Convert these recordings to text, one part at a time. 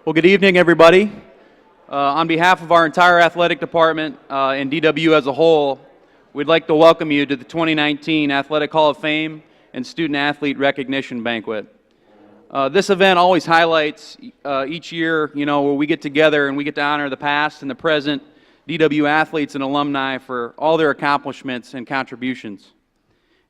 Well, good evening, everybody. On behalf of our entire athletic department and DWU as a whole, we'd like to welcome you to the 2019 Athletic Hall of Fame and Student Athlete Recognition Banquet. This event always highlights each year, where we get together and we get to honor the past and the present DWU athletes and alumni for all their accomplishments and contributions.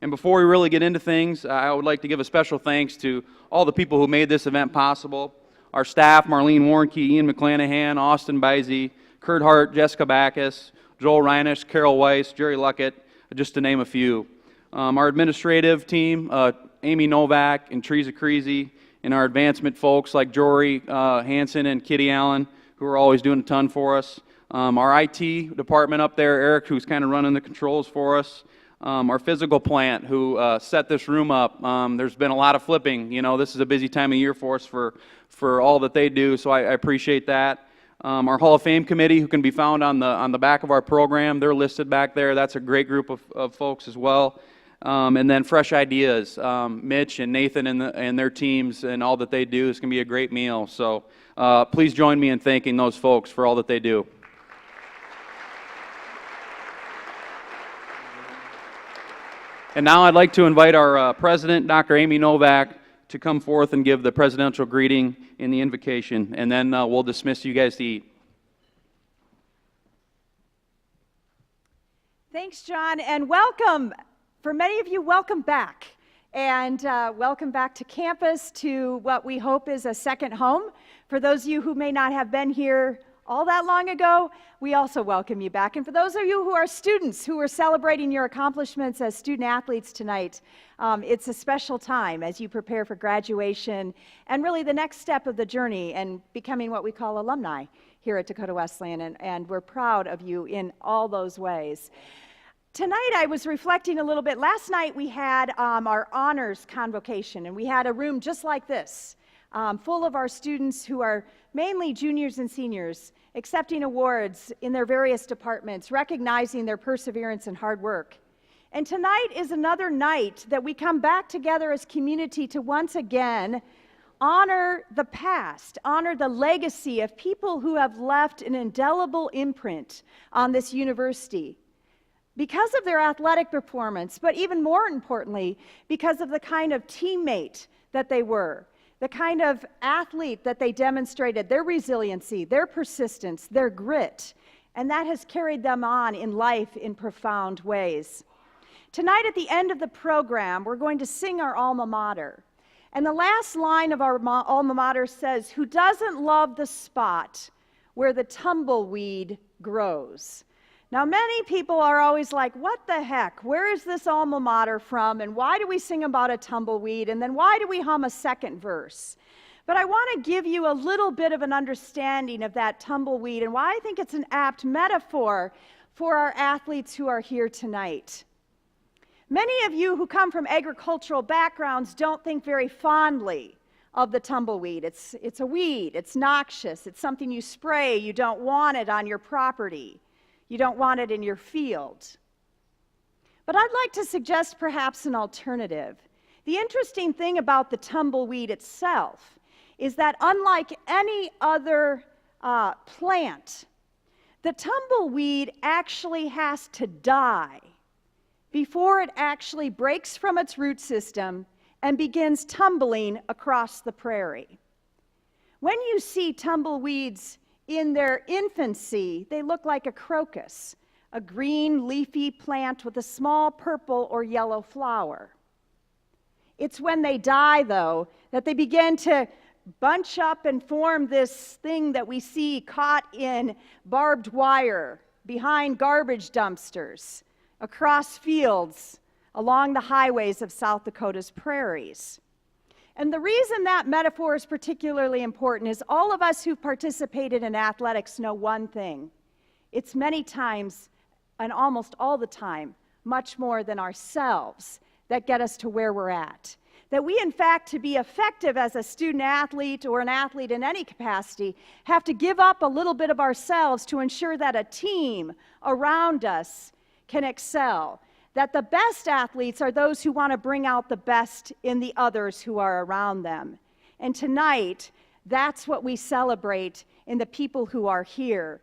And before we really get into things, I would like to give a special thanks to all the people who made this event possible. Our staff, Marlene Warnke, Ian McClanahan, Austin Bizey, Kurt Hart, Jessica Backus, Joel Reinisch, Carol Weiss, Jerry Luckett, just to name a few. Our administrative team, Amy Novak and Teresa Creasy, and our advancement folks like Jory Hansen and Kitty Allen, who are always doing a ton for us. Our IT department up there, Eric, who's kind of running the controls for us. Our physical plant, who set this room up. There's been a lot of flipping. This is a busy time of year for us for all that they do, so I appreciate that. Our Hall of Fame committee, who can be found on the back of our program, they're listed back there. That's a great group of folks as well. And then Fresh Ideas, Mitch and Nathan and their teams and all that they do. It's going to be a great meal. So please join me in thanking those folks for all that they do. And now I'd like to invite our president, Dr. Amy Novak, to come forth and give the presidential greeting and the invocation, and then we'll dismiss you guys to eat. Thanks, John, and welcome. For many of you, welcome back. And welcome back to campus, to what we hope is a second home. For those of you who may not have been here all that long ago, we also welcome you back. And for those of you who are students who are celebrating your accomplishments as student athletes tonight, it's a special time as you prepare for graduation and really the next step of the journey and becoming what we call alumni here at Dakota Wesleyan, and we're proud of you in all those ways. Tonight I was reflecting a little bit. Last night we had our honors convocation, and we had a room just like this, full of our students who are mainly juniors and seniors, accepting awards in their various departments, recognizing their perseverance and hard work. And tonight is another night that we come back together as community to once again honor the past, honor the legacy of people who have left an indelible imprint on this university because of their athletic performance, but even more importantly, because of the kind of teammate that they were, the kind of athlete that they demonstrated, their resiliency, their persistence, their grit, and that has carried them on in life in profound ways. Tonight at the end of the program, we're going to sing our alma mater. And the last line of our alma mater says, "Who doesn't love the spot where the tumbleweed grows?" Now, many people are always like, what the heck? Where is this alma mater from? And why do we sing about a tumbleweed? And then why do we hum a second verse? But I want to give you a little bit of an understanding of that tumbleweed and why I think it's an apt metaphor for our athletes who are here tonight. Many of you who come from agricultural backgrounds don't think very fondly of the tumbleweed. It's a weed. It's noxious. It's something you spray. You don't want it on your property. You don't want it in your field. But I'd like to suggest perhaps an alternative. The interesting thing about the tumbleweed itself is that unlike any other plant, the tumbleweed actually has to die before it actually breaks from its root system and begins tumbling across the prairie. When you see tumbleweeds in their infancy, they look like a crocus, a green leafy plant with a small purple or yellow flower. It's when they die, though, that they begin to bunch up and form this thing that we see caught in barbed wire, behind garbage dumpsters, across fields, along the highways of South Dakota's prairies. And the reason that metaphor is particularly important is all of us who've participated in athletics know one thing. It's many times, and almost all the time, much more than ourselves that get us to where we're at. That we, in fact, to be effective as a student athlete or an athlete in any capacity, have to give up a little bit of ourselves to ensure that a team around us can excel. That the best athletes are those who want to bring out the best in the others who are around them. And tonight, That's what we celebrate in the people who are here.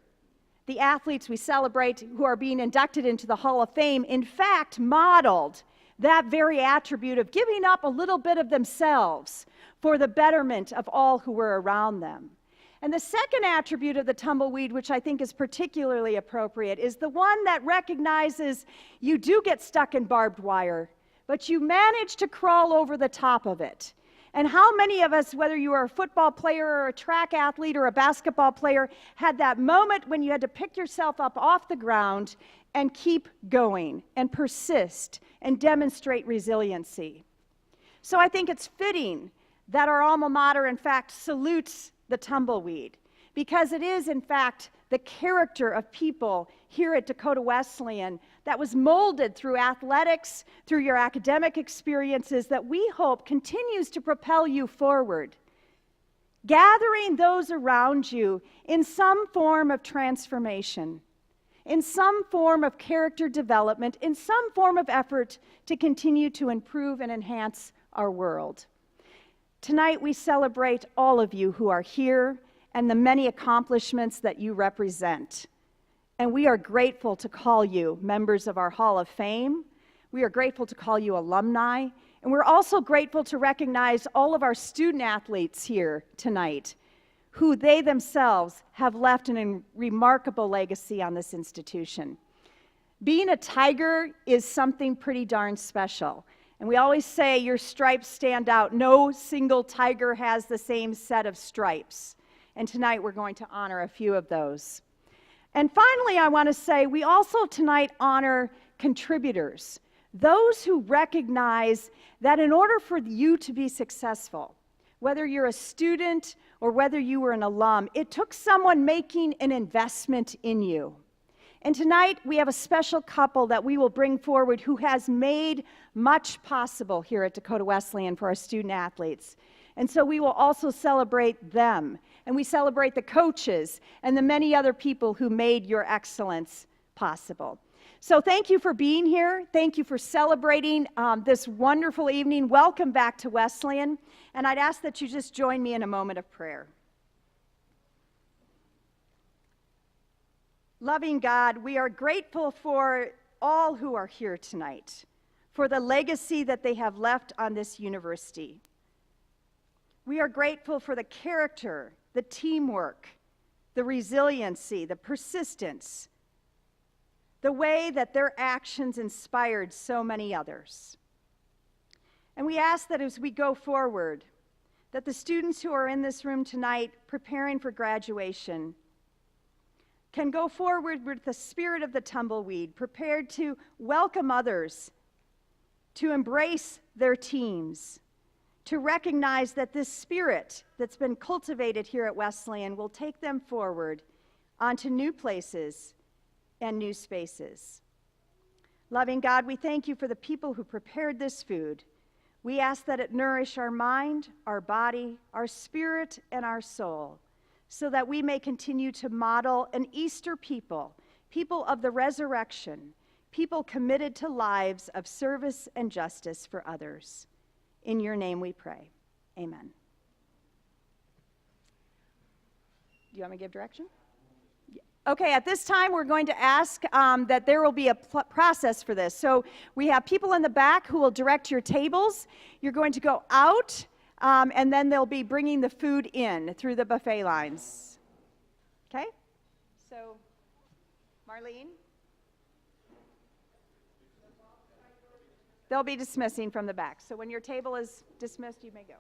The athletes we celebrate who are being inducted into the Hall of Fame, in fact, modeled that very attribute of giving up a little bit of themselves for the betterment of all who were around them. And the second attribute of the tumbleweed, which I think is particularly appropriate, is the one that recognizes you do get stuck in barbed wire, but you manage to crawl over the top of it. And how many of us, whether you are a football player or a track athlete or a basketball player, had that moment when you had to pick yourself up off the ground and keep going and persist and demonstrate resiliency? So I think it's fitting that our alma mater, in fact, salutes the tumbleweed, because it is, in fact, the character of people here at Dakota Wesleyan that was molded through athletics, through your academic experiences, that we hope continues to propel you forward, gathering those around you in some form of transformation, in some form of character development, in some form of effort to continue to improve and enhance our world. Tonight we celebrate all of you who are here and the many accomplishments that you represent. And we are grateful to call you members of our Hall of Fame. We are grateful to call you alumni. And we're also grateful to recognize all of our student athletes here tonight, who they themselves have left a remarkable legacy on this institution. Being a Tiger is something pretty darn special. And we always say your stripes stand out. No single Tiger has the same set of stripes. And tonight we're going to honor a few of those. And finally, I want to say we also tonight honor contributors, those who recognize that in order for you to be successful, whether you're a student or whether you were an alum, it took someone making an investment in you. And tonight we have a special couple that we will bring forward who has made much possible here at Dakota Wesleyan for our student athletes. And so we will also celebrate them. And we celebrate the coaches and the many other people who made your excellence possible. So thank you for being here. Thank you for celebrating this wonderful evening. Welcome back to Wesleyan. And I'd ask that you just join me in a moment of prayer. Loving God, we are grateful for all who are here tonight, for the legacy that they have left on this university. We are grateful for the character, the teamwork, the resiliency, the persistence, the way that their actions inspired so many others. And we ask that as we go forward, that the students who are in this room tonight preparing for graduation can go forward with the spirit of the tumbleweed, prepared to welcome others, to embrace their teams, to recognize that this spirit that's been cultivated here at Wesleyan will take them forward onto new places and new spaces. Loving God, we thank you for the people who prepared this food. We ask that it nourish our mind, our body, our spirit, and our soul, so that we may continue to model an Easter people, people of the resurrection, people committed to lives of service and justice for others. In your name we pray. Amen. Do you want me to give direction? Okay, at this time we're going to ask that there will be a process for this. So we have people in the back who will direct your tables. You're going to go out, and then they'll be bringing the food in through the buffet lines. Okay? So, Marlene? They'll be dismissing from the back. So when your table is dismissed, you may go.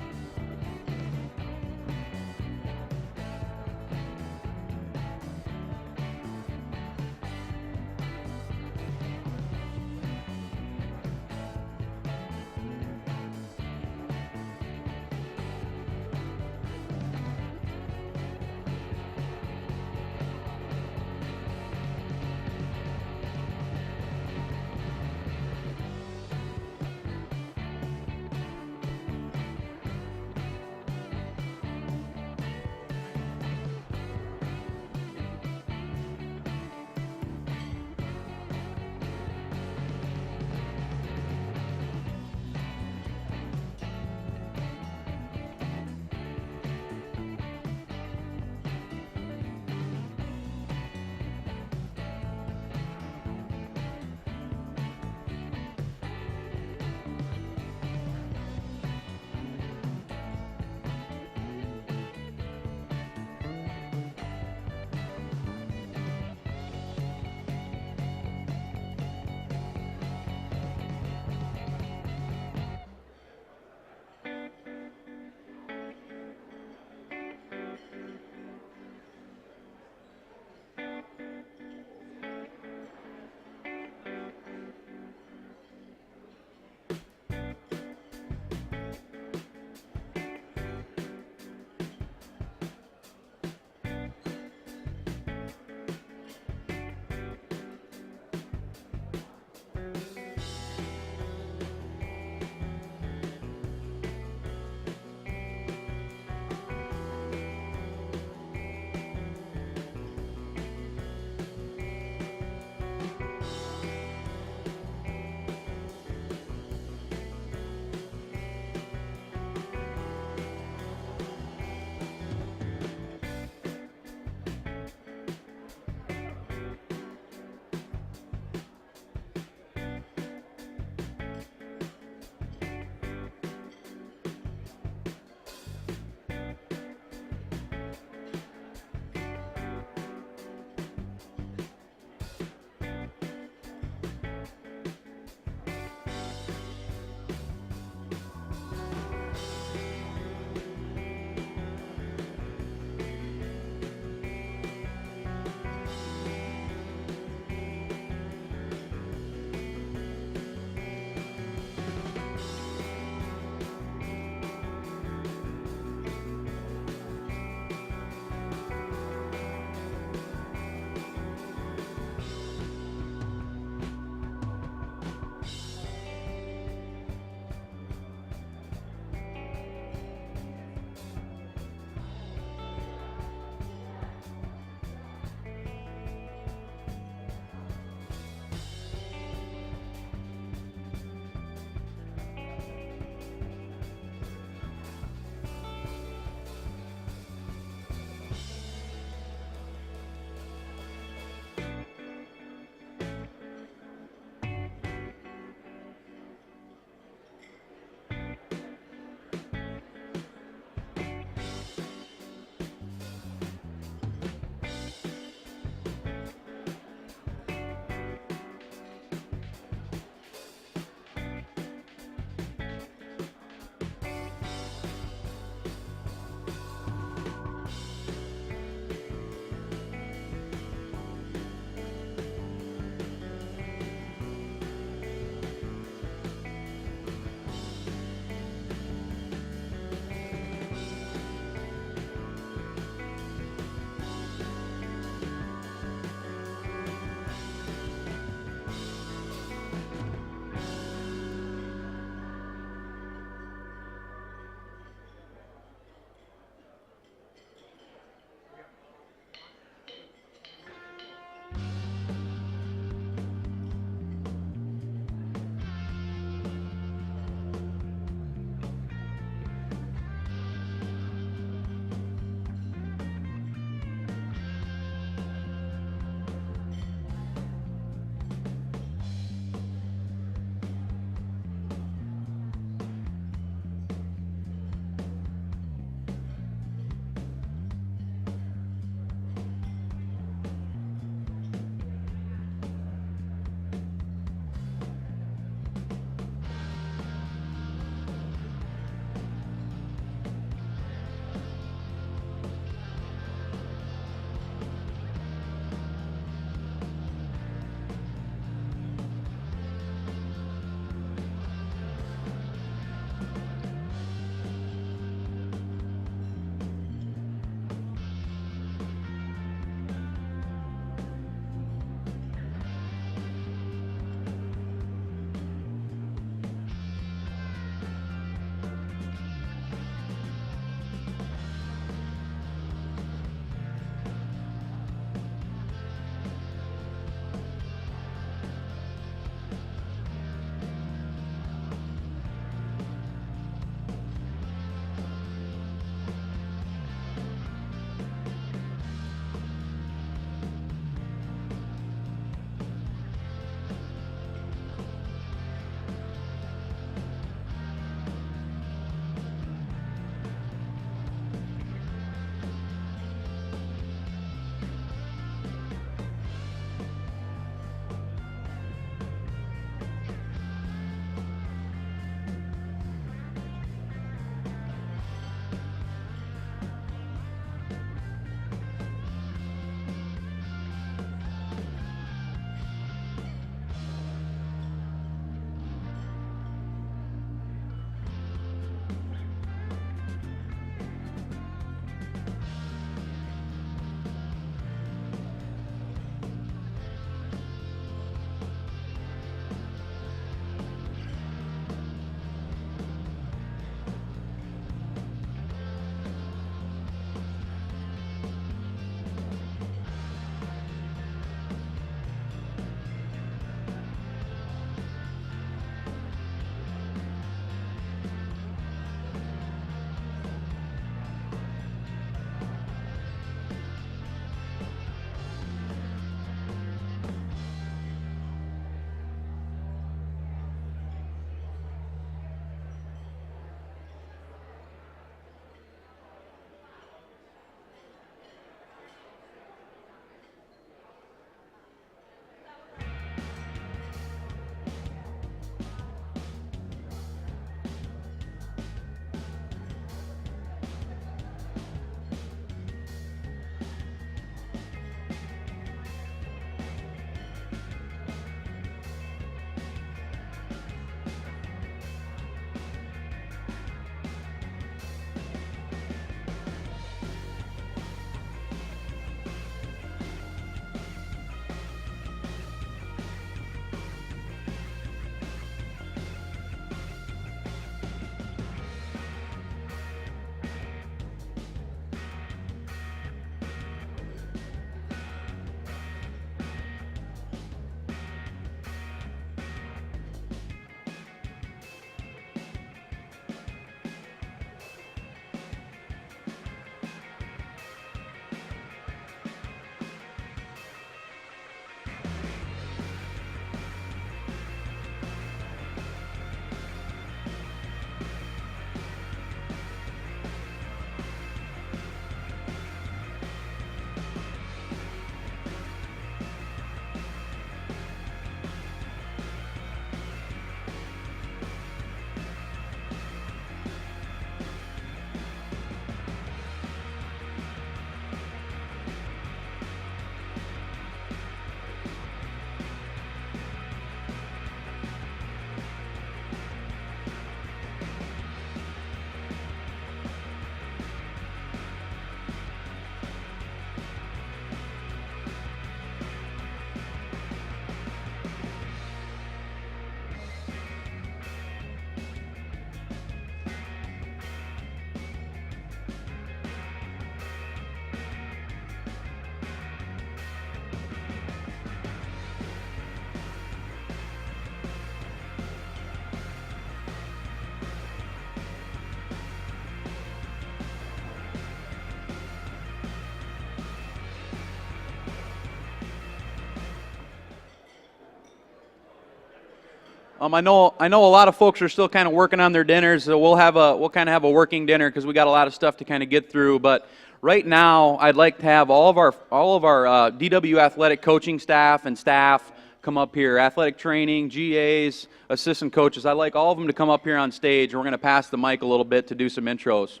I know a lot of folks are still kind of working on their dinners, so we'll kind of have a working dinner because we got a lot of stuff to kind of get through. But right now, I'd like to have all of our DW athletic coaching staff and staff come up here, athletic training, GAs, assistant coaches. I'd like all of them to come up here on stage, and we're going to pass the mic a little bit to do some intros.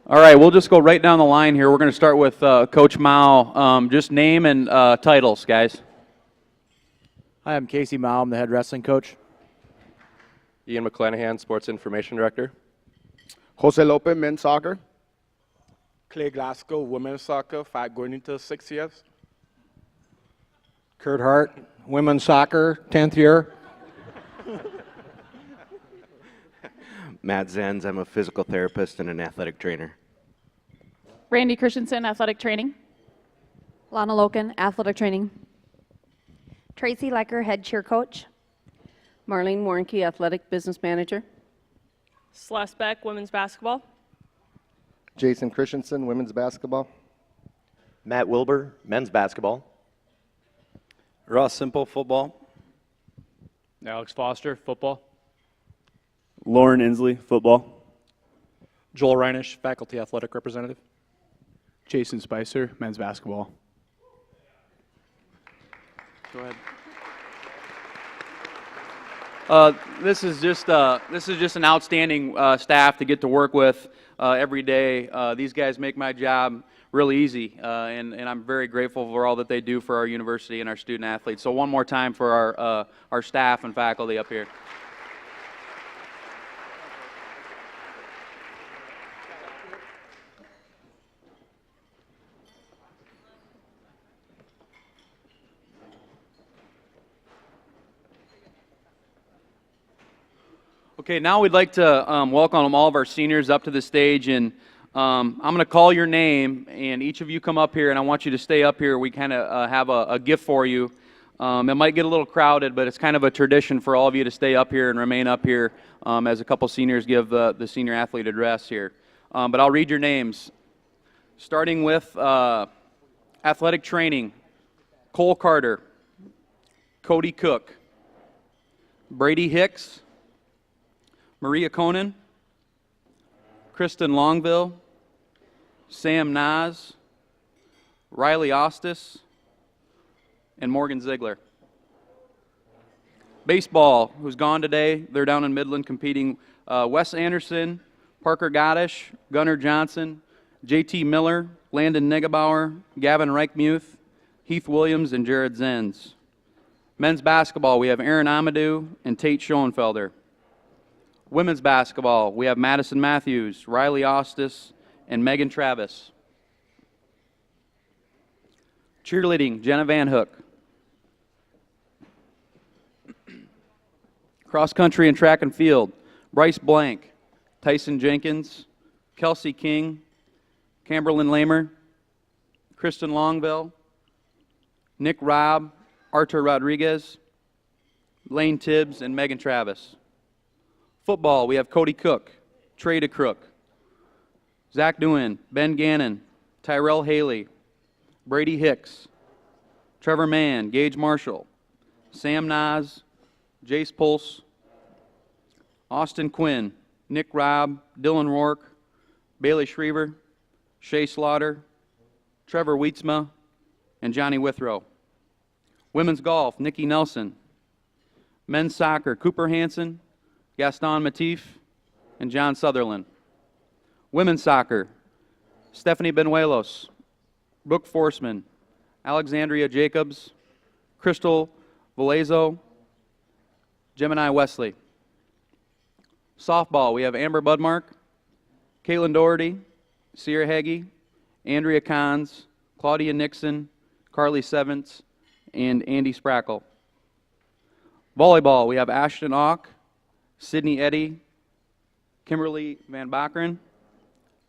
All right, we'll just go right down the line here. We're going to start with Coach Mao. Just name and titles, guys. Hi, I'm Casey Mao. I'm the head wrestling coach. Ian McClanahan, Sports Information Director. Jose Lopez, men's soccer. Clay Glasgow, women's soccer, going into 6 years. Kurt Hart, women's soccer, 10th year. Matt Zenz, I'm a physical therapist and an athletic trainer. Randy Christensen, athletic training. Lana Loken, athletic training. Tracy Lecker, head cheer coach. Marlene Warnke, athletic business manager. Celeste Beck, women's basketball. Jason Christensen, women's basketball. Matt Wilbur, men's basketball. Ross Simple, football. Alex Foster, football. Lauren Inslee, football. Joel Reinish, faculty athletic representative. Jason Spicer, men's basketball. Go ahead. This is just an outstanding staff to get to work with every day. These guys make my job really easy, and I'm very grateful for all that they do for our university and our student athletes. So one more time for our staff and faculty up here. Okay, now we'd like to welcome all of our seniors up to the stage, and I'm going to call your name, and each of you come up here, and I want you to stay up here. We kind of have a gift for you. It might get a little crowded, but it's kind of a tradition for all of you to stay up here and remain up here as a couple seniors give the senior athlete address here. But I'll read your names, starting with athletic training: Cole Carter, Cody Cook, Brady Hicks, Maria Conan, Kristen Longville, Sam Nas, Riley Ostis, and Morgan Ziegler. Baseball, who's gone today, they're down in Midland competing. Wes Anderson, Parker Godish, Gunnar Johnson, JT Miller, Landon Negebauer, Gavin Reichmuth, Heath Williams, and Jared Zenz. Men's basketball, we have Aaron Amadou and Tate Schoenfelder. Women's basketball, we have Madison Matthews, Riley Ostis, and Megan Travis. Cheerleading, Jenna Van Hook. Cross country and track and field, Bryce Blank, Tyson Jenkins, Kelsey King, Camberlyn Lamer, Kristen Longville, Nick Robb, Artur Rodriguez, Lane Tibbs, and Megan Travis. Football, we have Cody Cook, Trey DeCrook, Zach Nguyen, Ben Gannon, Tyrell Haley, Brady Hicks, Trevor Mann, Gage Marshall, Sam Nas, Jace Pulse, Austin Quinn, Nick Robb, Dylan Rourke, Bailey Schriever, Shay Slaughter, Trevor Wietzma, and Johnny Withrow. Women's golf, Nikki Nelson. Men's soccer, Cooper Hansen, Gaston Matif, and John Sutherland. Women's soccer, Stephanie Benuelos, Brooke Forsman, Alexandria Jacobs, Crystal Valezo, Gemini Wesley. Softball, we have Amber Budmark, Caitlin Doherty, Sierra Heggie, Andrea Kahns, Claudia Nixon, Carly Sevens, and Andy Sprackle. Volleyball, we have Ashton Auk, Sydney Eddy, Kimberly Van Bakeren.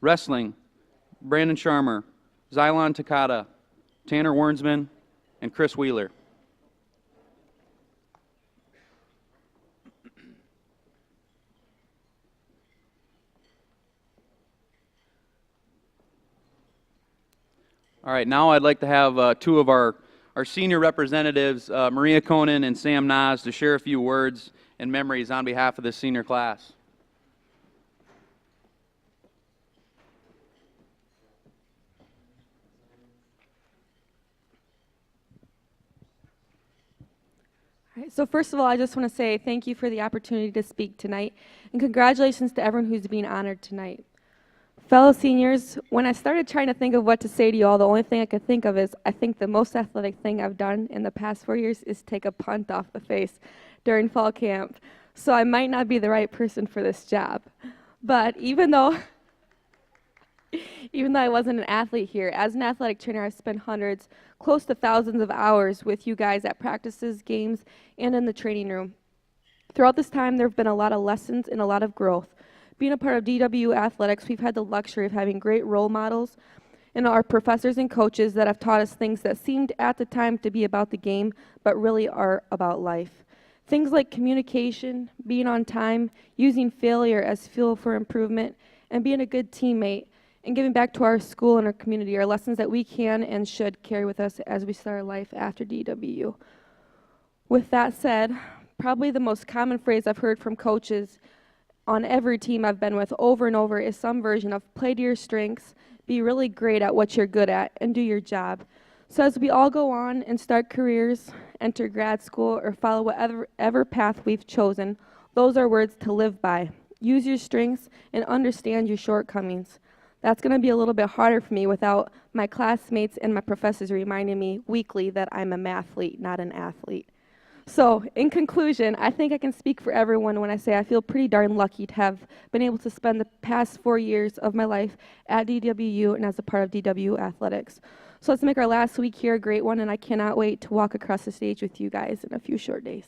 Wrestling, Brandon Sharmer, Xylon Takata, Tanner Wernsman, and Chris Wheeler. All right, now I'd like to have two of our senior representatives, Maria Conan and Sam Nas, to share a few words and memories on behalf of the senior class. All right, so first of all, I just want to say thank you for the opportunity to speak tonight, and congratulations to everyone who's being honored tonight. Fellow seniors, when I started trying to think of what to say to you all, the only thing I could think of is I think the most athletic thing I've done in the past 4 years is take a punt off the face during fall camp. So I might not be the right person for this job. But even though I wasn't an athlete here, as an athletic trainer, I've spent hundreds, close to thousands of hours with you guys at practices, games, and in the training room. Throughout this time, there have been a lot of lessons and a lot of growth. Being a part of DWU athletics, we've had the luxury of having great role models and our professors and coaches that have taught us things that seemed at the time to be about the game, but really are about life. Things like communication, being on time, using failure as fuel for improvement, and being a good teammate, and giving back to our school and our community are lessons that we can and should carry with us as we start our life after DWU. With that said, probably the most common phrase I've heard from coaches on every team I've been with over and over is some version of play to your strengths, be really great at what you're good at, and do your job. So as we all go on and start careers, enter grad school, or follow whatever path we've chosen, those are words to live by. Use your strengths and understand your shortcomings. That's going to be a little bit harder for me without my classmates and my professors reminding me weekly that I'm a mathlete, not an athlete. So, in conclusion, I think I can speak for everyone when I say I feel pretty darn lucky to have been able to spend the past 4 years of my life at DWU and as a part of DWU athletics. So let's make our last week here a great one, and I cannot wait to walk across the stage with you guys in a few short days.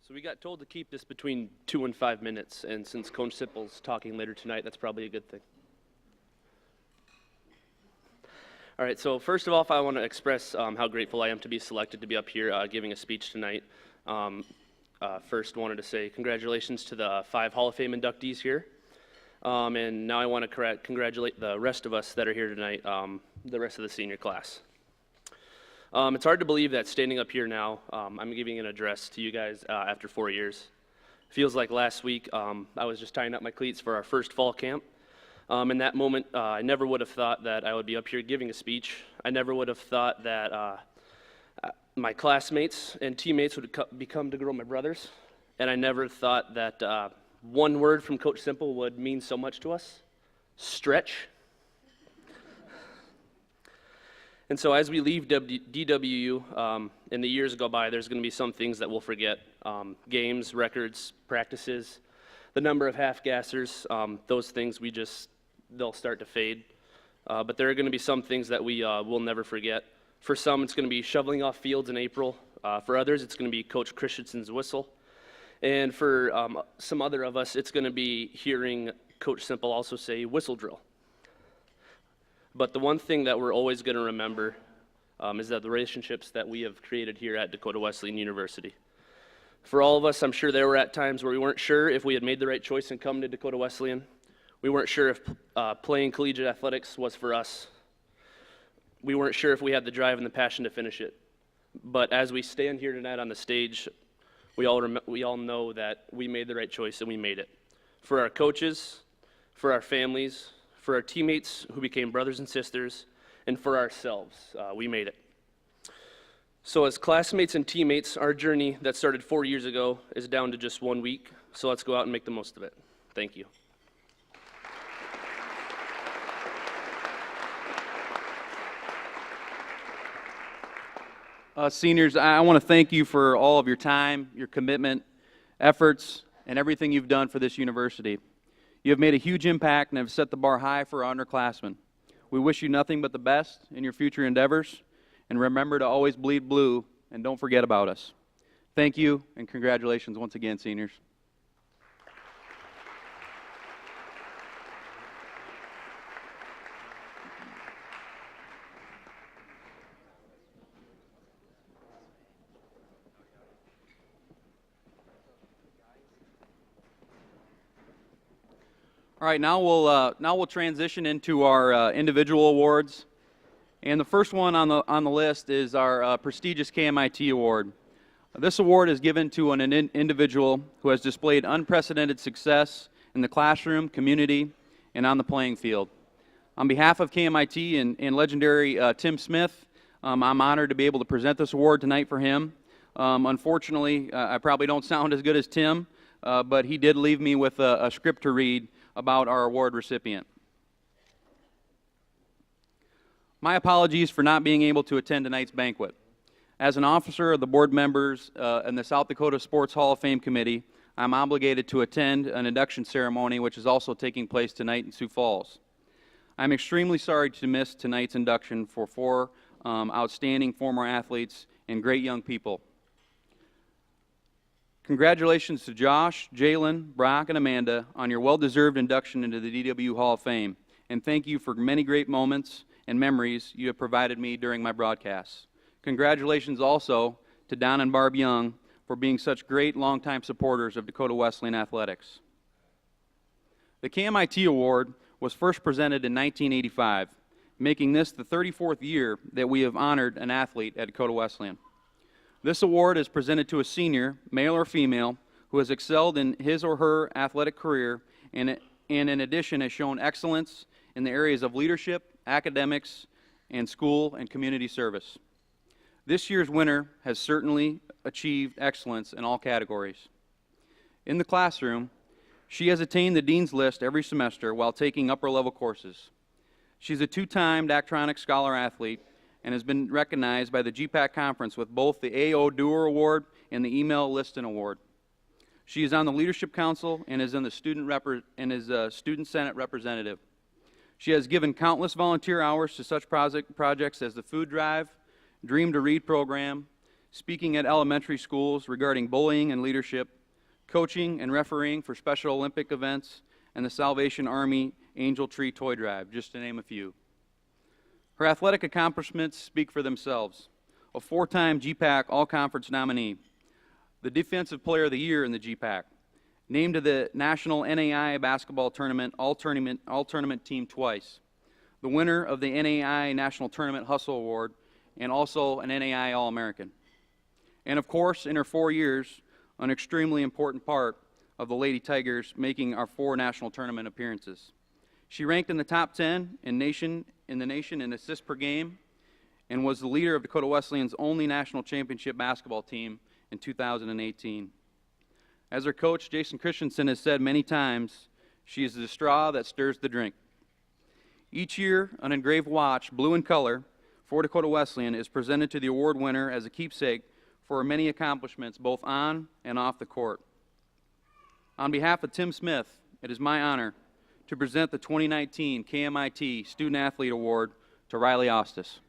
So we got told to keep this between 2 and 5 minutes, and since Coach Sipple's talking later tonight, that's probably a good thing. All right, so first of all, I want to express how grateful I am to be selected to be up here giving a speech tonight. First, wanted to say congratulations to the 5 Hall of Fame inductees here. And now I want to congratulate the rest of us that are here tonight, the rest of the senior class. It's hard to believe that standing up here now, I'm giving an address to you guys after 4 years. Feels like last week I was just tying up my cleats for our first fall camp. In that moment, I never would have thought that I would be up here giving a speech. I never would have thought that my classmates and teammates would become to grow my brothers. And I never thought that one word from Coach Simple would mean so much to us: stretch. And so as we leave DWU and the years go by, there's going to be some things that we'll forget. Games, records, practices, the number of half-gassers, those things they'll start to fade. But there are going to be some things that we will never forget. For some, it's going to be shoveling off fields in April. For others, it's going to be Coach Christensen's whistle. And for some other of us, it's going to be hearing Coach Simple also say whistle drill. But the one thing that we're always going to remember is that the relationships that we have created here at Dakota Wesleyan University. For all of us, I'm sure there were at times where we weren't sure if we had made the right choice in coming to Dakota Wesleyan. We weren't sure if playing collegiate athletics was for us. We weren't sure if we had the drive and the passion to finish it. But as we stand here tonight on the stage, we all know that we made the right choice and we made it. For our coaches, for our families, for our teammates who became brothers and sisters, and for ourselves, we made it. So as classmates and teammates, our journey that started 4 years ago is down to just 1 week, so let's go out and make the most of it. Thank you. Seniors, I want to thank you for all of your time, your commitment, efforts, and everything you've done for this university. You have made a huge impact and have set the bar high for our underclassmen. We wish you nothing but the best in your future endeavors, and remember to always bleed blue, and don't forget about us. Thank you, and congratulations once again, seniors. All right, now we'll transition into our individual awards, and the first one on the list is our prestigious KMIT award. This award is given to an individual who has displayed unprecedented success in the classroom, community, and on the playing field. On behalf of KMIT and legendary Tim Smith, I'm honored to be able to present this award tonight for him. Unfortunately, I probably don't sound as good as Tim, but he did leave me with a script to read about our award recipient. My apologies for not being able to attend tonight's banquet. As an officer of the board members in the South Dakota Sports Hall of Fame Committee, I'm obligated to attend an induction ceremony which is also taking place tonight in Sioux Falls. I'm extremely sorry to miss tonight's induction for 4 outstanding former athletes and great young people. Congratulations to Josh, Jalen, Brock, and Amanda on your well-deserved induction into the DWU Hall of Fame, and thank you for many great moments and memories you have provided me during my broadcasts. Congratulations also to Don and Barb Young for being such great longtime supporters of Dakota Wesleyan athletics. The KMIT Award was first presented in 1985, making this the 34th year that we have honored an athlete at Dakota Wesleyan. This award is presented to a senior, male or female, who has excelled in his or her athletic career and in addition has shown excellence in the areas of leadership, academics, and school and community service. This year's winner has certainly achieved excellence in all categories. In the classroom, she has attained the Dean's List every semester while taking upper-level courses. She's a 2-time Daktronics Scholar Athlete and has been recognized by the GPAC Conference with both the AO Doer Award and the Email Liston Award. She is on the Leadership Council and is in the Student Senate representative. She has given countless volunteer hours to such projects as the Food Drive, Dream to Read program, speaking at elementary schools regarding bullying and leadership, coaching and refereeing for Special Olympic events, and the Salvation Army Angel Tree Toy Drive, just to name a few. Her athletic accomplishments speak for themselves. A 4-time GPAC All-Conference nominee, the Defensive Player of the Year in the GPAC, named to the National NAI Basketball Tournament All-Tournament Team twice, the winner of the NAI National Tournament Hustle Award, and also an NAI All-American. And of course, in her 4 years, an extremely important part of the Lady Tigers making our 4 national tournament appearances. She ranked in the top 10 in the nation in assists per game and was the leader of Dakota Wesleyan's only national championship basketball team in 2018. As her coach, Jason Christensen, has said many times, she is the straw that stirs the drink. Each year, an engraved watch, blue in color, for Dakota Wesleyan is presented to the award winner as a keepsake for her many accomplishments both on and off the court. On behalf of Tim Smith, it is my honor to present the 2019 KMIT Student Athlete Award to Riley Ostis.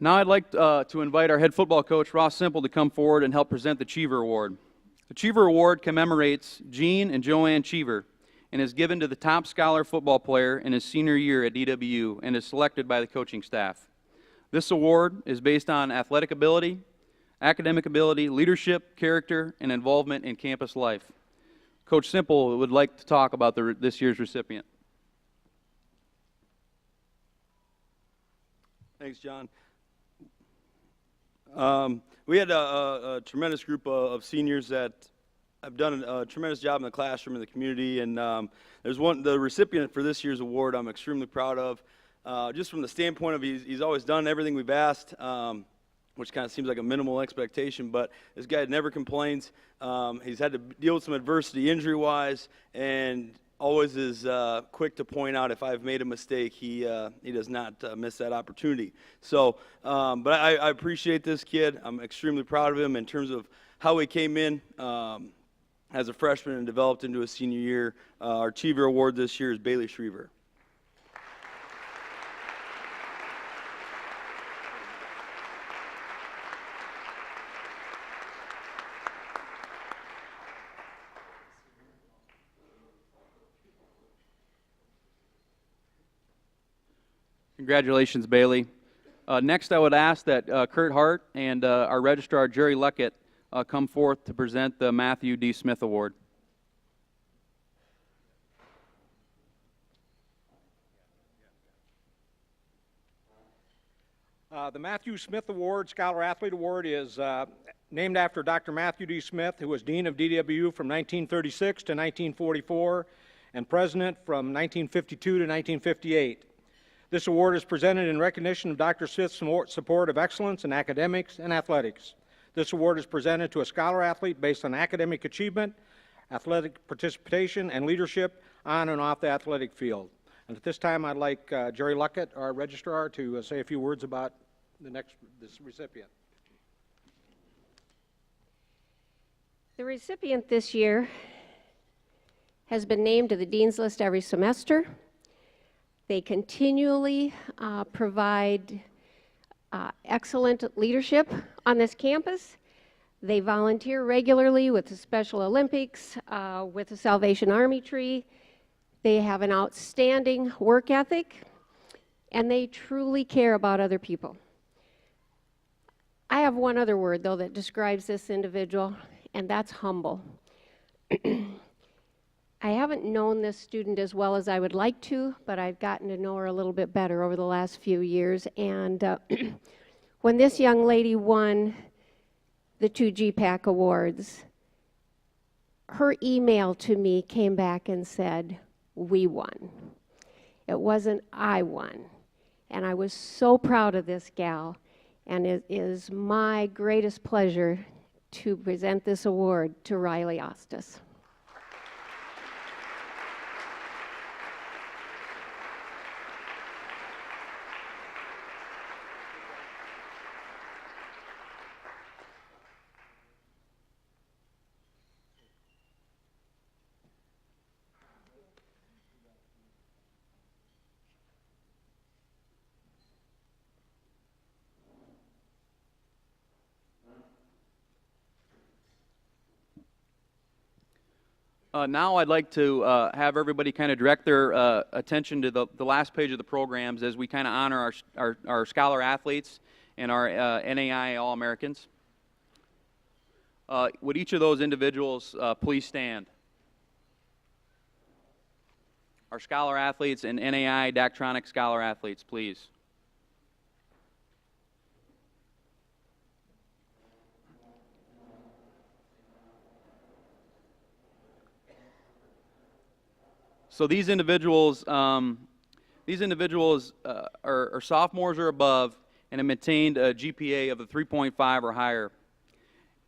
Now I'd like to invite our head football coach, Ross Simple, to come forward and help present the Cheever Award. The Cheever Award commemorates Gene and Joanne Cheever and is given to the top scholar football player in his senior year at DWU and is selected by the coaching staff. This award is based on athletic ability, academic ability, leadership, character, and involvement in campus life. Coach Simple would like to talk about this year's recipient. Thanks, John. We had a tremendous group of seniors that I've done a tremendous job in the classroom and the community, and the recipient for this year's award I'm extremely proud of. Just from the standpoint of he's always done everything we've asked, which kind of seems like a minimal expectation, but this guy never complains. He's had to deal with some adversity injury-wise, and always is quick to point out if I've made a mistake. He does not miss that opportunity. So, but I appreciate this kid. I'm extremely proud of him in terms of how he came in as a freshman and developed into a senior year. Our Achiever Award this year is Bailey Schriever. Congratulations, Bailey. Next, I would ask that Kurt Hart and our registrar, Jerry Luckett, come forth to present the Matthew D. Smith Award. The Matthew Smith Award, Scholar Athlete Award, is named after Dr. Matthew D. Smith, who was Dean of DWU from 1936 to 1944 and President from 1952 to 1958. This award is presented in recognition of Dr. Smith's support of excellence in academics and athletics. This award is presented to a scholar athlete based on academic achievement, athletic participation, and leadership on and off the athletic field. And at this time, I'd like Jerry Luckett, our registrar, to say a few words about this recipient. The recipient this year has been named to the Dean's List every semester. They continually provide excellent leadership on this campus. They volunteer regularly with the Special Olympics, with the Salvation Army Tree. They have an outstanding work ethic, and they truly care about other people. I have one other word, though, that describes this individual, and that's humble. I haven't known this student as well as I would like to, but I've gotten to know her a little bit better over the last few years. And when this young lady won the 2 GPAC awards, her email to me came back and said, "We won." It wasn't "I won." And I was so proud of this gal, and it is my greatest pleasure to present this award to Riley Ostis. Now I'd like to have everybody kind of direct their attention to the last page of the programs as we kind of honor our scholar athletes and our NAI All-Americans. Would each of those individuals please stand? Our scholar athletes and NAI Daktronic scholar athletes, please. So these individuals are sophomores or above and have maintained a GPA of a 3.5 or higher.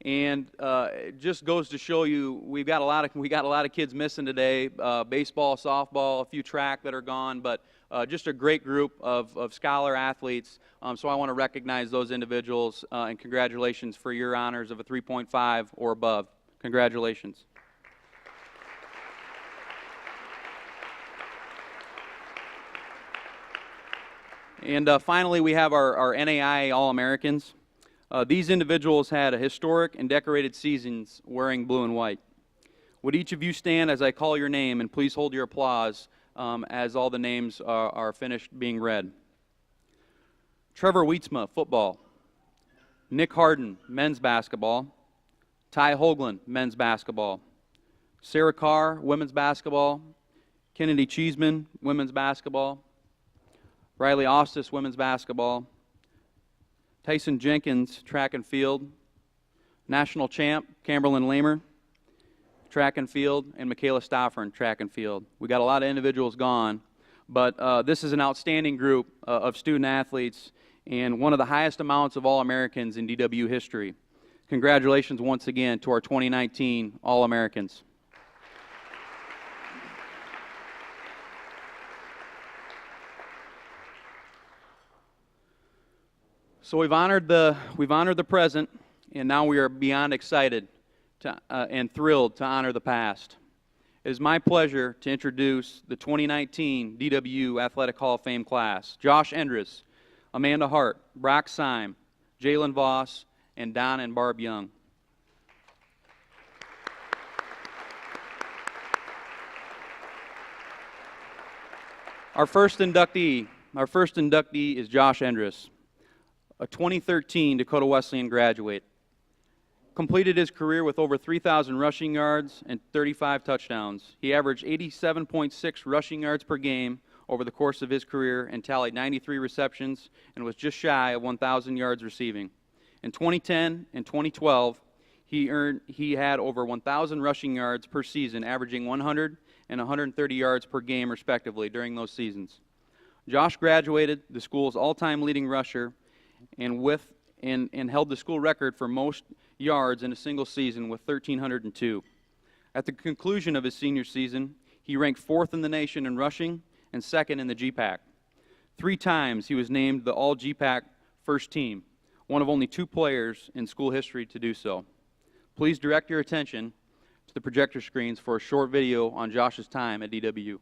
And it just goes to show you we got a lot of kids missing today. Baseball, softball, a few track that are gone, but just a great group of scholar athletes. So I want to recognize those individuals and congratulations for your honors of a 3.5 or above. Congratulations. And finally, we have our NAI All-Americans. These individuals had a historic and decorated seasons wearing blue and white. Would each of you stand as I call your name, and please hold your applause as all the names are finished being read. Trevor Wietzma, football. Nick Harden, men's basketball. Ty Hoagland, men's basketball. Sarah Carr, women's basketball. Kennedy Cheeseman, women's basketball. Riley Ostis, women's basketball. Tyson Jenkins, track and field. National champ, Camberlyn Lamer. track and field, and Michaela Stoffer in track and field. We got a lot of individuals gone, but this is an outstanding group of student athletes and one of the highest amounts of All-Americans in DWU history. Congratulations once again to our 2019 All-Americans. So we've honored the present, and now we are beyond excited and thrilled to honor the past. It is my pleasure to introduce the 2019 DWU Athletic Hall of Fame class: Josh Endres, Amanda Hart, Brock Seim, Jalen Voss, and Don and Barb Young. Our first inductee is Josh Endres, a 2013 Dakota Wesleyan graduate. Completed his career with over 3,000 rushing yards and 35 touchdowns. He averaged 87.6 rushing yards per game over the course of his career and tallied 93 receptions and was just shy of 1,000 yards receiving. In 2010 and 2012, he had over 1,000 rushing yards per season, averaging 100 and 130 yards per game respectively during those seasons. Josh graduated the school's all-time leading rusher and held the school record for most yards in a single season with 1,302. At the conclusion of his senior season, he ranked 4th in the nation in rushing and 2nd in the GPAC. 3 times he was named the All-GPAC first team, one of only 2 players in school history to do so. Please direct your attention to the projector screens for a short video on Josh's time at DWU.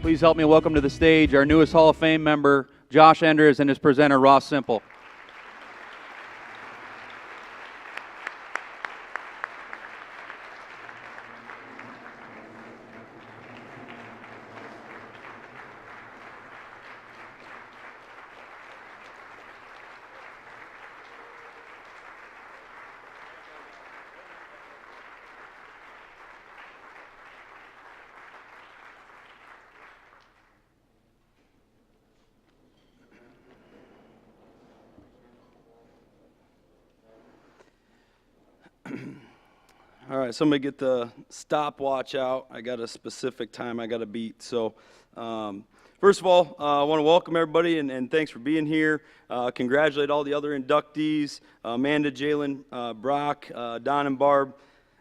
Please help me welcome to the stage our newest Hall of Fame member, Josh Endres, and his presenter, Ross Simple. All right, somebody get the stopwatch out. I got a specific time I got to beat. So, first of all, I want to welcome everybody and thanks for being here. Congratulate all the other inductees, Amanda, Jalen, Brock, Don and Barb.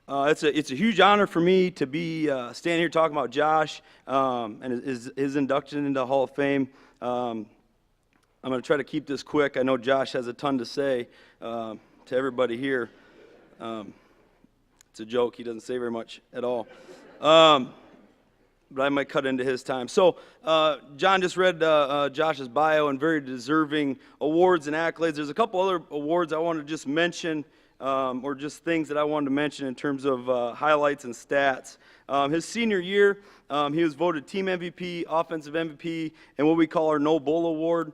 It's a huge honor for me to be standing here talking about Josh and his induction into the Hall of Fame. I'm going to try to keep this quick. I know Josh has a ton to say to everybody here. It's a joke. He doesn't say very much at all. But I might cut into his time. So John just read Josh's bio and very deserving awards and accolades. There's a couple other awards I want to just mention, or just things that I wanted to mention in terms of highlights and stats. His senior year, he was voted team MVP, offensive MVP, and what we call our No Bull Award,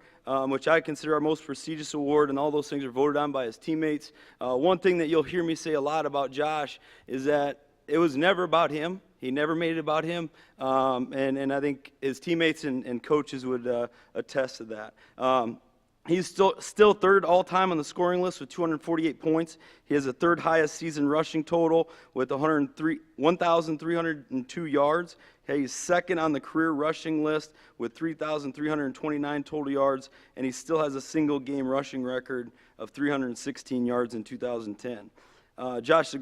which I consider our most prestigious award, and all those things are voted on by his teammates. One thing that you'll hear me say a lot about Josh is that it was never about him. He never made it about him, and I think his teammates and coaches would attest to that. He's still third all-time on the scoring list with 248 points. He has the third highest season rushing total with 1,302 yards. He's second on the career rushing list with 3,329 total yards, and he still has a single-game rushing record of 316 yards in 2010. Josh is a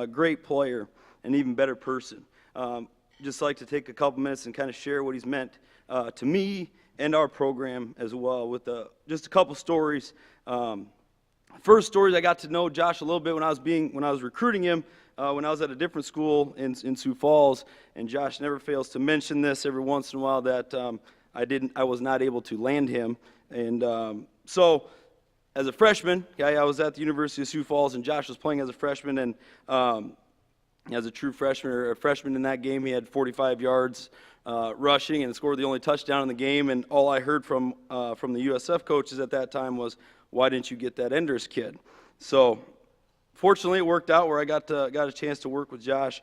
great player, an even better person. Just like to take a couple minutes and kind of share what he's meant to me and our program as well with just a couple stories. First stories, I got to know Josh a little bit when I was recruiting him when I was at a different school in Sioux Falls, and Josh never fails to mention this every once in a while that I was not able to land him, and so. As a freshman, I was at the University of Sioux Falls, and Josh was playing as a freshman, and as a true freshman, or a freshman in that game, he had 45 yards rushing and scored the only touchdown in the game, and all I heard from the USF coaches at that time was, why didn't you get that Endres kid? So fortunately, it worked out where I got a chance to work with Josh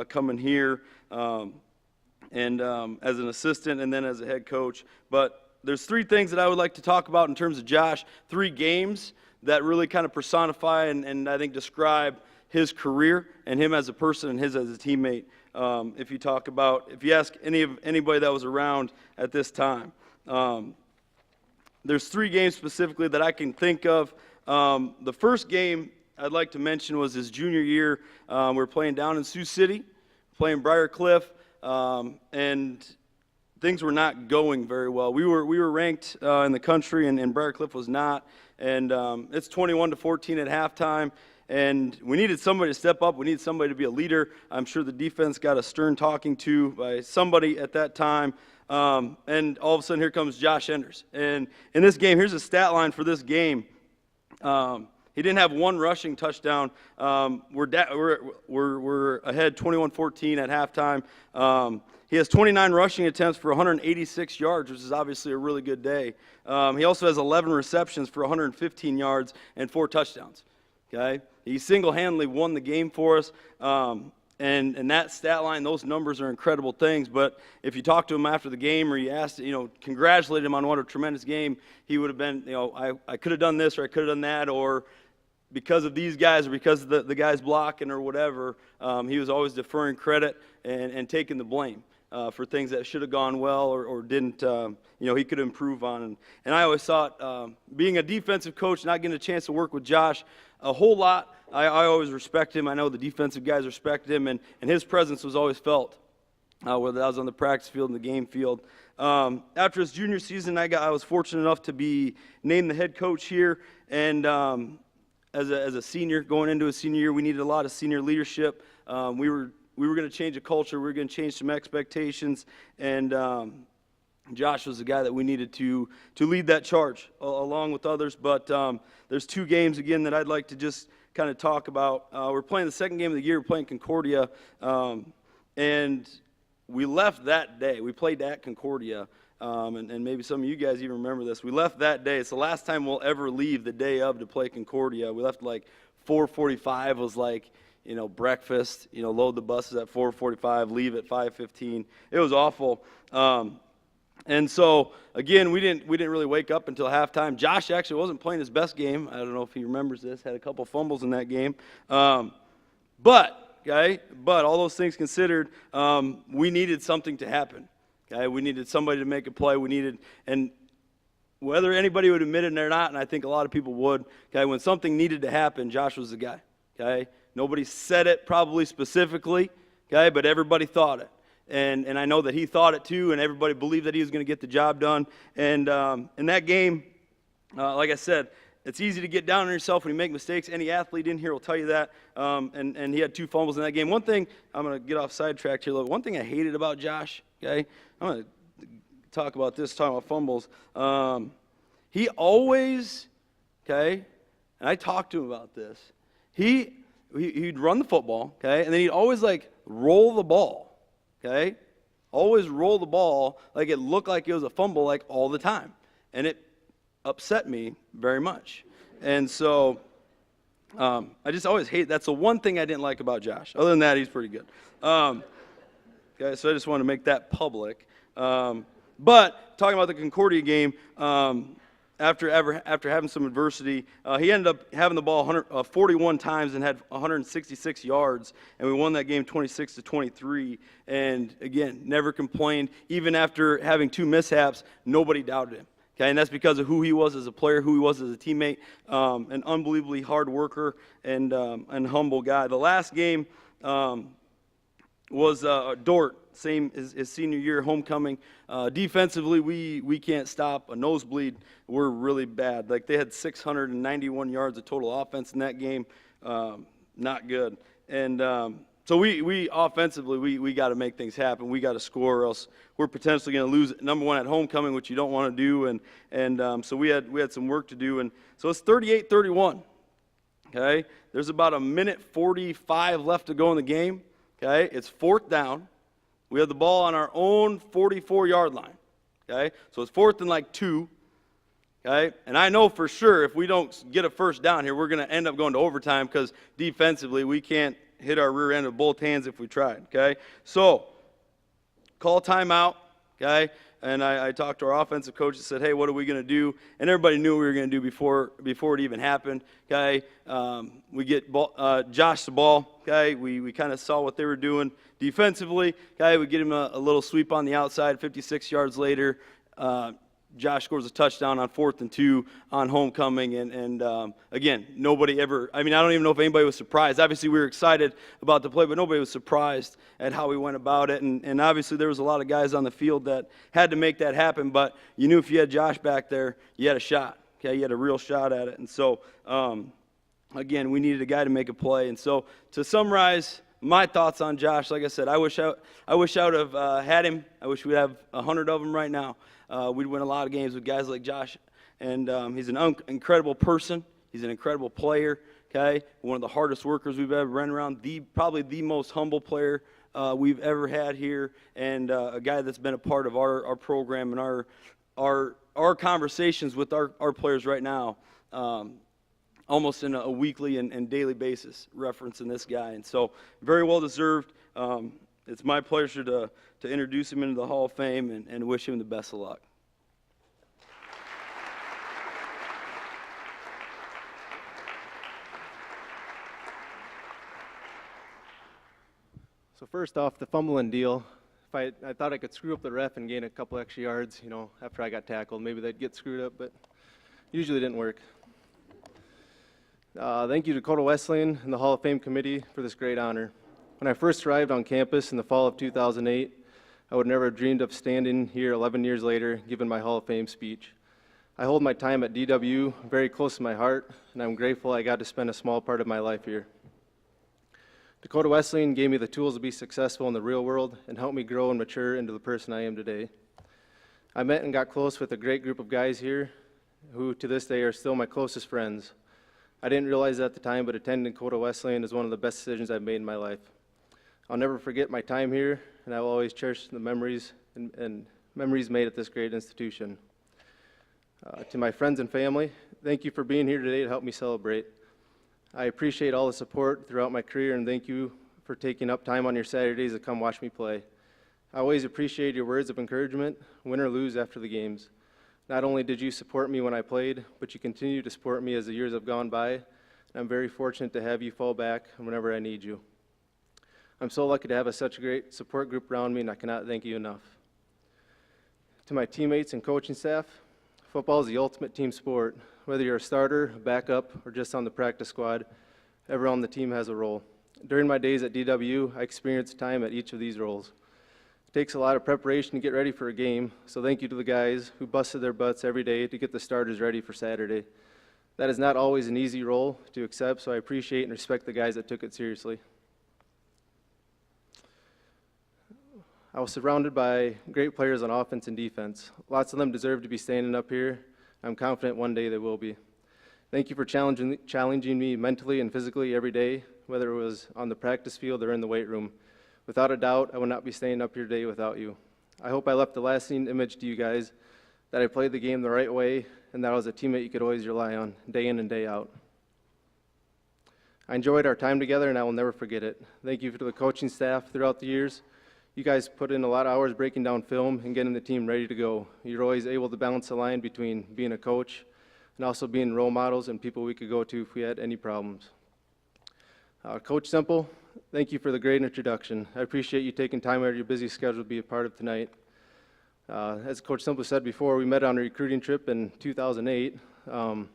coming here and as an assistant and then as a head coach. But there's three things that I would like to talk about in terms of Josh, three games that really kind of personify and I think describe his career and him as a person and his as a teammate. If you ask anybody that was around at this time, there's three games specifically that I can think of. The first game I'd like to mention was his junior year. We're playing down in Sioux City, playing Briar Cliff, and things were not going very well. We were ranked in the country, and Briar Cliff was not. And it's 21-14 at halftime, and we needed somebody to step up. We needed somebody to be a leader. I'm sure the defense got a stern talking to by somebody at that time. And all of a sudden, here comes Josh Endres. And in this game, here's a stat line for this game. He didn't have one rushing touchdown. We're ahead 21-14 at halftime. He has 29 rushing attempts for 186 yards, which is obviously a really good day. He also has 11 receptions for 115 yards and 4 touchdowns. Okay, he single-handedly won the game for us. And that stat line, those numbers are incredible things. But if you talk to him after the game or you asked, congratulate him on what a tremendous game, he would have been, I could have done this or I could have done that, or because of these guys or because of the guys blocking or whatever. He was always deferring credit and taking the blame for things that should have gone well or didn't, he could improve on. And I always thought, being a defensive coach, not getting a chance to work with Josh a whole lot, I always respect him. I know the defensive guys respect him, and his presence was always felt, whether that was on the practice field and the game field. After his junior season, I was fortunate enough to be named the head coach here, and as a senior, going into a senior year, we needed a lot of senior leadership. We were going to change a culture. We were going to change some expectations, and Josh was the guy that we needed to lead that charge along with others. But there's 2 games, again, that I'd like to just kind of talk about. We're playing the second game of the year. We're playing Concordia, and we left that day. We played at Concordia, and maybe some of you guys even remember this. We left that day. It's the last time we'll ever leave the day of to play Concordia. We left like 4:45 was like, breakfast, load the buses at 4:45, leave at 5:15. It was awful. And so, again, we didn't really wake up until halftime. Josh actually wasn't playing his best game. I don't know if he remembers this. Had a couple fumbles in that game. But all those things considered, we needed something to happen. Okay, we needed somebody to make a play. And whether anybody would admit it or not, and I think a lot of people would, okay, when something needed to happen, Josh was the guy. Okay, nobody said it probably specifically, okay, but everybody thought it. And I know that he thought it too, and everybody believed that he was going to get the job done. And in that game, like I said, it's easy to get down on yourself when you make mistakes. Any athlete in here will tell you that. And he had 2 fumbles in that game. One thing, I'm going to get off sidetracked here a little. One thing I hated about Josh, okay, I'm going to talk about this, talking about fumbles. He always, okay, and I talked to him about this. He'd run the football, okay, and then he'd always, like, roll the ball, okay? Always roll the ball like it looked like it was a fumble, like, all the time. And it upset me very much. And so I just always hate, that's the one thing I didn't like about Josh. Other than that, he's pretty good. Okay, so I just want to make that public. But talking about the Concordia game, after having some adversity, he ended up having the ball 41 times and had 166 yards, and we won that game 26-23. And again, never complained. Even after having 2 mishaps, nobody doubted him. Okay, and that's because of who he was as a player, who he was as a teammate, an unbelievably hard worker and humble guy. The last game was Dort, same as his senior year, homecoming. Defensively, we can't stop a nosebleed. We're really bad. Like, they had 691 yards of total offense in that game. Not good. And so we offensively, we got to make things happen. We got to score, or else we're potentially going to lose. Number one, at homecoming, which you don't want to do. And so we had some work to do. And so it's 38-31. Okay, there's about 1:45 left to go in the game. Okay, it's 4th down. We have the ball on our own 44-yard line. Okay, so it's 4th and like 2. Okay, and I know for sure if we don't get a first down here, we're going to end up going to overtime because defensively we can't hit our rear end with both hands if we tried. Okay, so call timeout. Okay, and I talked to our offensive coach and said, hey, what are we going to do? And everybody knew what we were going to do before it even happened. Okay, we get Josh the ball. Okay, we kind of saw what they were doing defensively. Okay, we get him a little sweep on the outside. 56 yards later, Josh scores a touchdown on 4th and 2 on homecoming. And again, nobody ever, I don't even know if anybody was surprised. Obviously, we were excited about the play, but nobody was surprised at how we went about it. And obviously, there was a lot of guys on the field that had to make that happen, but you knew if you had Josh back there, you had a shot. Okay, you had a real shot at it. And so, again, we needed a guy to make a play. And so, to summarize my thoughts on Josh, like I said, I wish I would have had him. I wish we'd have 100 of them right now. We'd win a lot of games with guys like Josh. And he's an incredible person. He's an incredible player. Okay, one of the hardest workers we've ever run around. Probably the most humble player we've ever had here, and a guy that's been a part of our program and our conversations with our players right now. Almost in a weekly and daily basis, referencing this guy. And so, very well deserved. It's my pleasure to introduce him into the Hall of Fame and wish him the best of luck. So first off, the fumbling deal. I thought I could screw up the ref and gain a couple extra yards, after I got tackled. Maybe they'd get screwed up, but usually didn't work. Thank you to Dakota Wesleyan and the Hall of Fame Committee for this great honor. When I first arrived on campus in the fall of 2008, I would never have dreamed of standing here 11 years later giving my Hall of Fame speech. I hold my time at DWU very close to my heart, and I'm grateful I got to spend a small part of my life here. Dakota Wesleyan gave me the tools to be successful in the real world and helped me grow and mature into the person I am today. I met and got close with a great group of guys here who to this day are still my closest friends. I didn't realize at the time, but attending Dakota Wesleyan is one of the best decisions I've made in my life. I'll never forget my time here, and I will always cherish the memories and memories made at this great institution. To my friends and family, thank you for being here today to help me celebrate. I appreciate all the support throughout my career, and thank you for taking up time on your Saturdays to come watch me play. I always appreciate your words of encouragement, win or lose after the games. Not only did you support me when I played, but you continue to support me as the years have gone by, and I'm very fortunate to have you fall back whenever I need you. I'm so lucky to have such a great support group around me, and I cannot thank you enough. To my teammates and coaching staff, football is the ultimate team sport. Whether you're a starter, a backup, or just on the practice squad, everyone on the team has a role. During my days at DWU, I experienced time at each of these roles. It takes a lot of preparation to get ready for a game, so thank you to the guys who busted their butts every day to get the starters ready for Saturday. That is not always an easy role to accept, so I appreciate and respect the guys that took it seriously. I was surrounded by great players on offense and defense. Lots of them deserve to be standing up here. I'm confident one day they will be. Thank you for challenging me mentally and physically every day, whether it was on the practice field or in the weight room. Without a doubt, I would not be standing up here today without you. I hope I left a lasting image to you guys, that I played the game the right way, and that I was a teammate you could always rely on, day in and day out. I enjoyed our time together, and I will never forget it. Thank you to the coaching staff throughout the years. You guys put in a lot of hours breaking down film and getting the team ready to go. You're always able to balance the line between being a coach and also being role models and people we could go to if we had any problems. Coach Simple, thank you for the great introduction. I appreciate you taking time out of your busy schedule to be a part of tonight. As Coach Simple said before, we met on a recruiting trip in 2008. I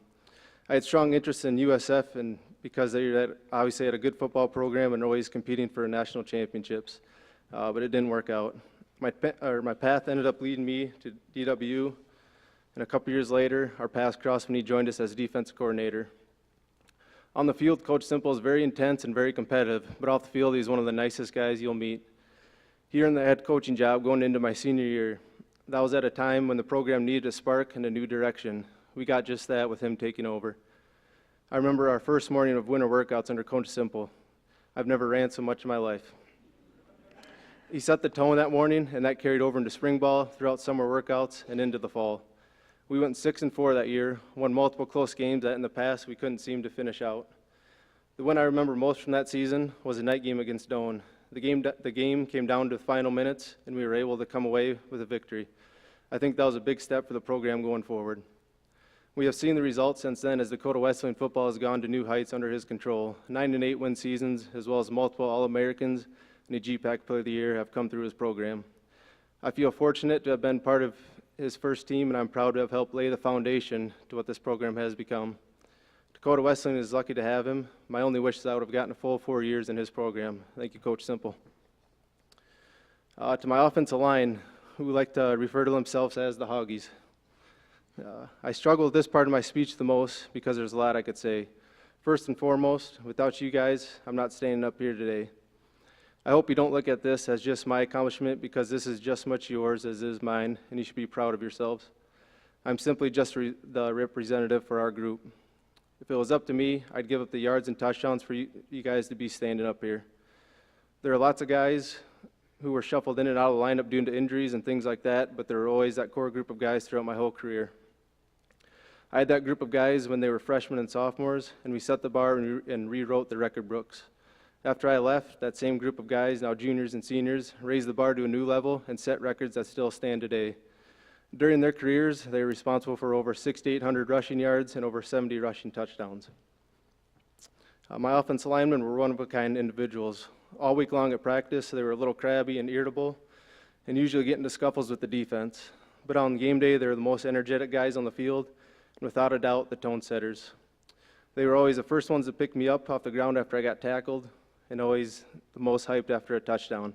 had strong interest in USF and because they obviously had a good football program and always competing for national championships, but it didn't work out. My path ended up leading me to DWU, and a couple years later, our paths crossed when he joined us as defensive coordinator. On the field, Coach Simple is very intense and very competitive, but off the field, he's one of the nicest guys you'll meet. Here in the head coaching job going into my senior year, that was at a time when the program needed a spark and a new direction. We got just that with him taking over. I remember our first morning of winter workouts under Coach Simple. I've never ran so much in my life. He set the tone that morning, and that carried over into spring ball, throughout summer workouts, and into the fall. We went 6-4 that year, won multiple close games that in the past we couldn't seem to finish out. The one I remember most from that season was a night game against Doane. The game came down to the final minutes, and we were able to come away with a victory. I think that was a big step for the program going forward. We have seen the results since then as Dakota Wesleyan football has gone to new heights under his control. 9-8 win seasons, as well as multiple All-Americans and a GPAC Player of the Year have come through his program. I feel fortunate to have been part of his first team, and I'm proud to have helped lay the foundation to what this program has become. Dakota Wesleyan is lucky to have him. My only wish is I would have gotten a full 4 years in his program. Thank you, Coach Simple. To my offensive line, who like to refer to themselves as the Hoggies. I struggle with this part of my speech the most because there's a lot I could say. First and foremost, without you guys, I'm not standing up here today. I hope you don't look at this as just my accomplishment, because this is just as much yours as it is mine, and you should be proud of yourselves. I'm simply just the representative for our group. If it was up to me, I'd give up the yards and touchdowns for you guys to be standing up here. There are lots of guys who were shuffled in and out of the lineup due to injuries and things like that, but there were always that core group of guys throughout my whole career. I had that group of guys when they were freshmen and sophomores, and we set the bar and rewrote the record books. After I left, that same group of guys, now juniors and seniors, raised the bar to a new level and set records that still stand today. During their careers, they were responsible for over 600 to 800 rushing yards and over 70 rushing touchdowns. My offensive linemen were one-of-a-kind individuals. All week long at practice, they were a little crabby and irritable, and usually get into scuffles with the defense. But on game day, they were the most energetic guys on the field, and without a doubt, the tone setters. They were always the first ones to pick me up off the ground after I got tackled, and always the most hyped after a touchdown.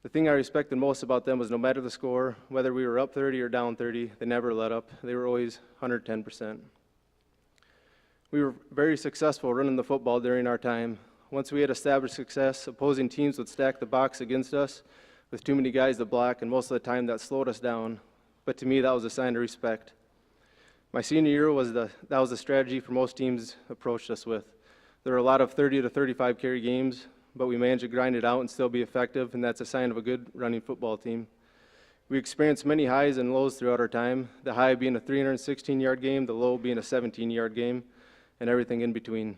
The thing I respected most about them was no matter the score, whether we were up 30 or down 30, they never let up. They were always 110%. We were very successful running the football during our time. Once we had established success, opposing teams would stack the box against us with too many guys to block, and most of the time that slowed us down. But to me, that was a sign of respect. My senior year that was the strategy for most teams approached us with. There were a lot of 30 to 35 carry games, but we managed to grind it out and still be effective, and that's a sign of a good running football team. We experienced many highs and lows throughout our time, the high being a 316-yard game, the low being a 17-yard game, and everything in between.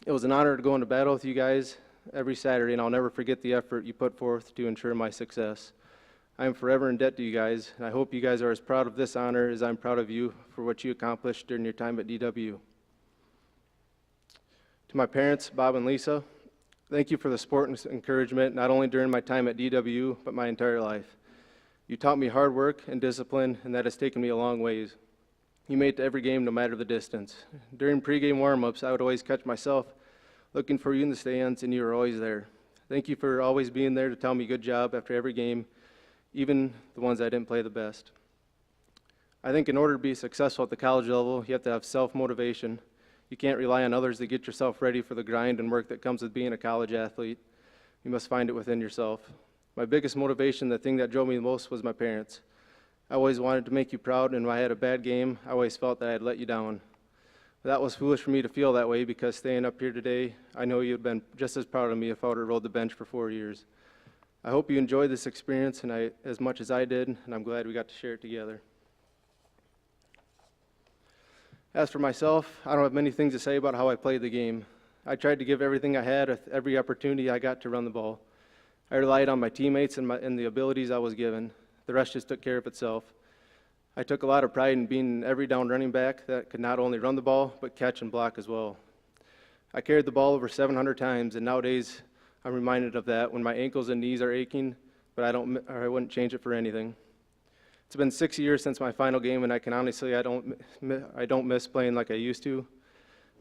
It was an honor to go into battle with you guys every Saturday, and I'll never forget the effort you put forth to ensure my success. I am forever in debt to you guys, and I hope you guys are as proud of this honor as I'm proud of you for what you accomplished during your time at DWU. To my parents, Bob and Lisa, thank you for the support and encouragement, not only during my time at DWU, but my entire life. You taught me hard work and discipline, and that has taken me a long ways. You made it to every game no matter the distance. During pregame warm-ups, I would always catch myself looking for you in the stands, and you were always there. Thank you for always being there to tell me good job after every game, even the ones I didn't play the best. I think in order to be successful at the college level, you have to have self-motivation. You can't rely on others to get yourself ready for the grind and work that comes with being a college athlete. You must find it within yourself. My biggest motivation, the thing that drove me the most, was my parents. I always wanted to make you proud, and when I had a bad game, I always felt that I had let you down. But that was foolish for me to feel that way, because staying up here today, I know you'd been just as proud of me if I would have rode the bench for 4 years. I hope you enjoyed this experience as much as I did, and I'm glad we got to share it together. As for myself, I don't have many things to say about how I played the game. I tried to give everything I had with every opportunity I got to run the ball. I relied on my teammates and the abilities I was given. The rest just took care of itself. I took a lot of pride in being an every down running back that could not only run the ball, but catch and block as well. I carried the ball over 700 times, and nowadays I'm reminded of that when my ankles and knees are aching, but I wouldn't change it for anything. It's been 6 years since my final game, and I can honestly say I don't miss playing like I used to.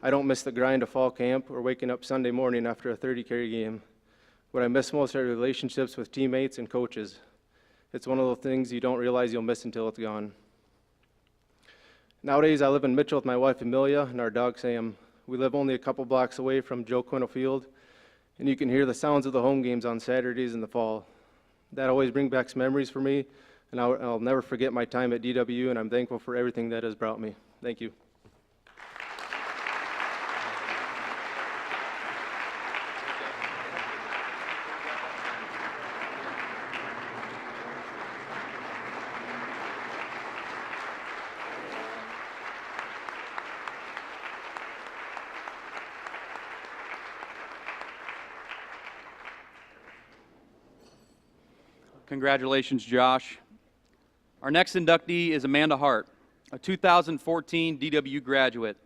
I don't miss the grind of fall camp or waking up Sunday morning after a 30-carry game. What I miss most are relationships with teammates and coaches. It's one of those things you don't realize you'll miss until it's gone. Nowadays, I live in Mitchell with my wife Amelia and our dog Sam. We live only a couple blocks away from Joe Quintal Field, and you can hear the sounds of the home games on Saturdays in the fall. That always brings back memories for me, and I'll never forget my time at DWU, and I'm thankful for everything that has brought me. Thank you. Congratulations, Josh. Our next inductee is Amanda Hart, a 2014 DWU graduate.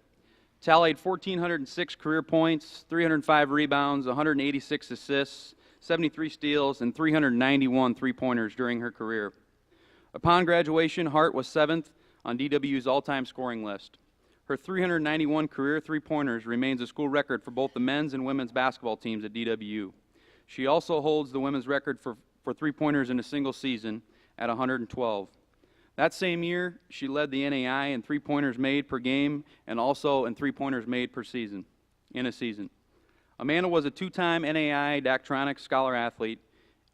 Tallied 1,406 career points, 305 rebounds, 186 assists, 73 steals, and 391 three-pointers during her career. Upon graduation, Hart was 7th on DWU's all-time scoring list. Her 391 career three-pointers remains a school record for both the men's and women's basketball teams at DWU. She also holds the women's record for three-pointers in a single season at 112. That same year, she led the NAI in three-pointers made per game and also in three-pointers made per season, in a season. Amanda was a two-time NAI Daktronics Scholar Athlete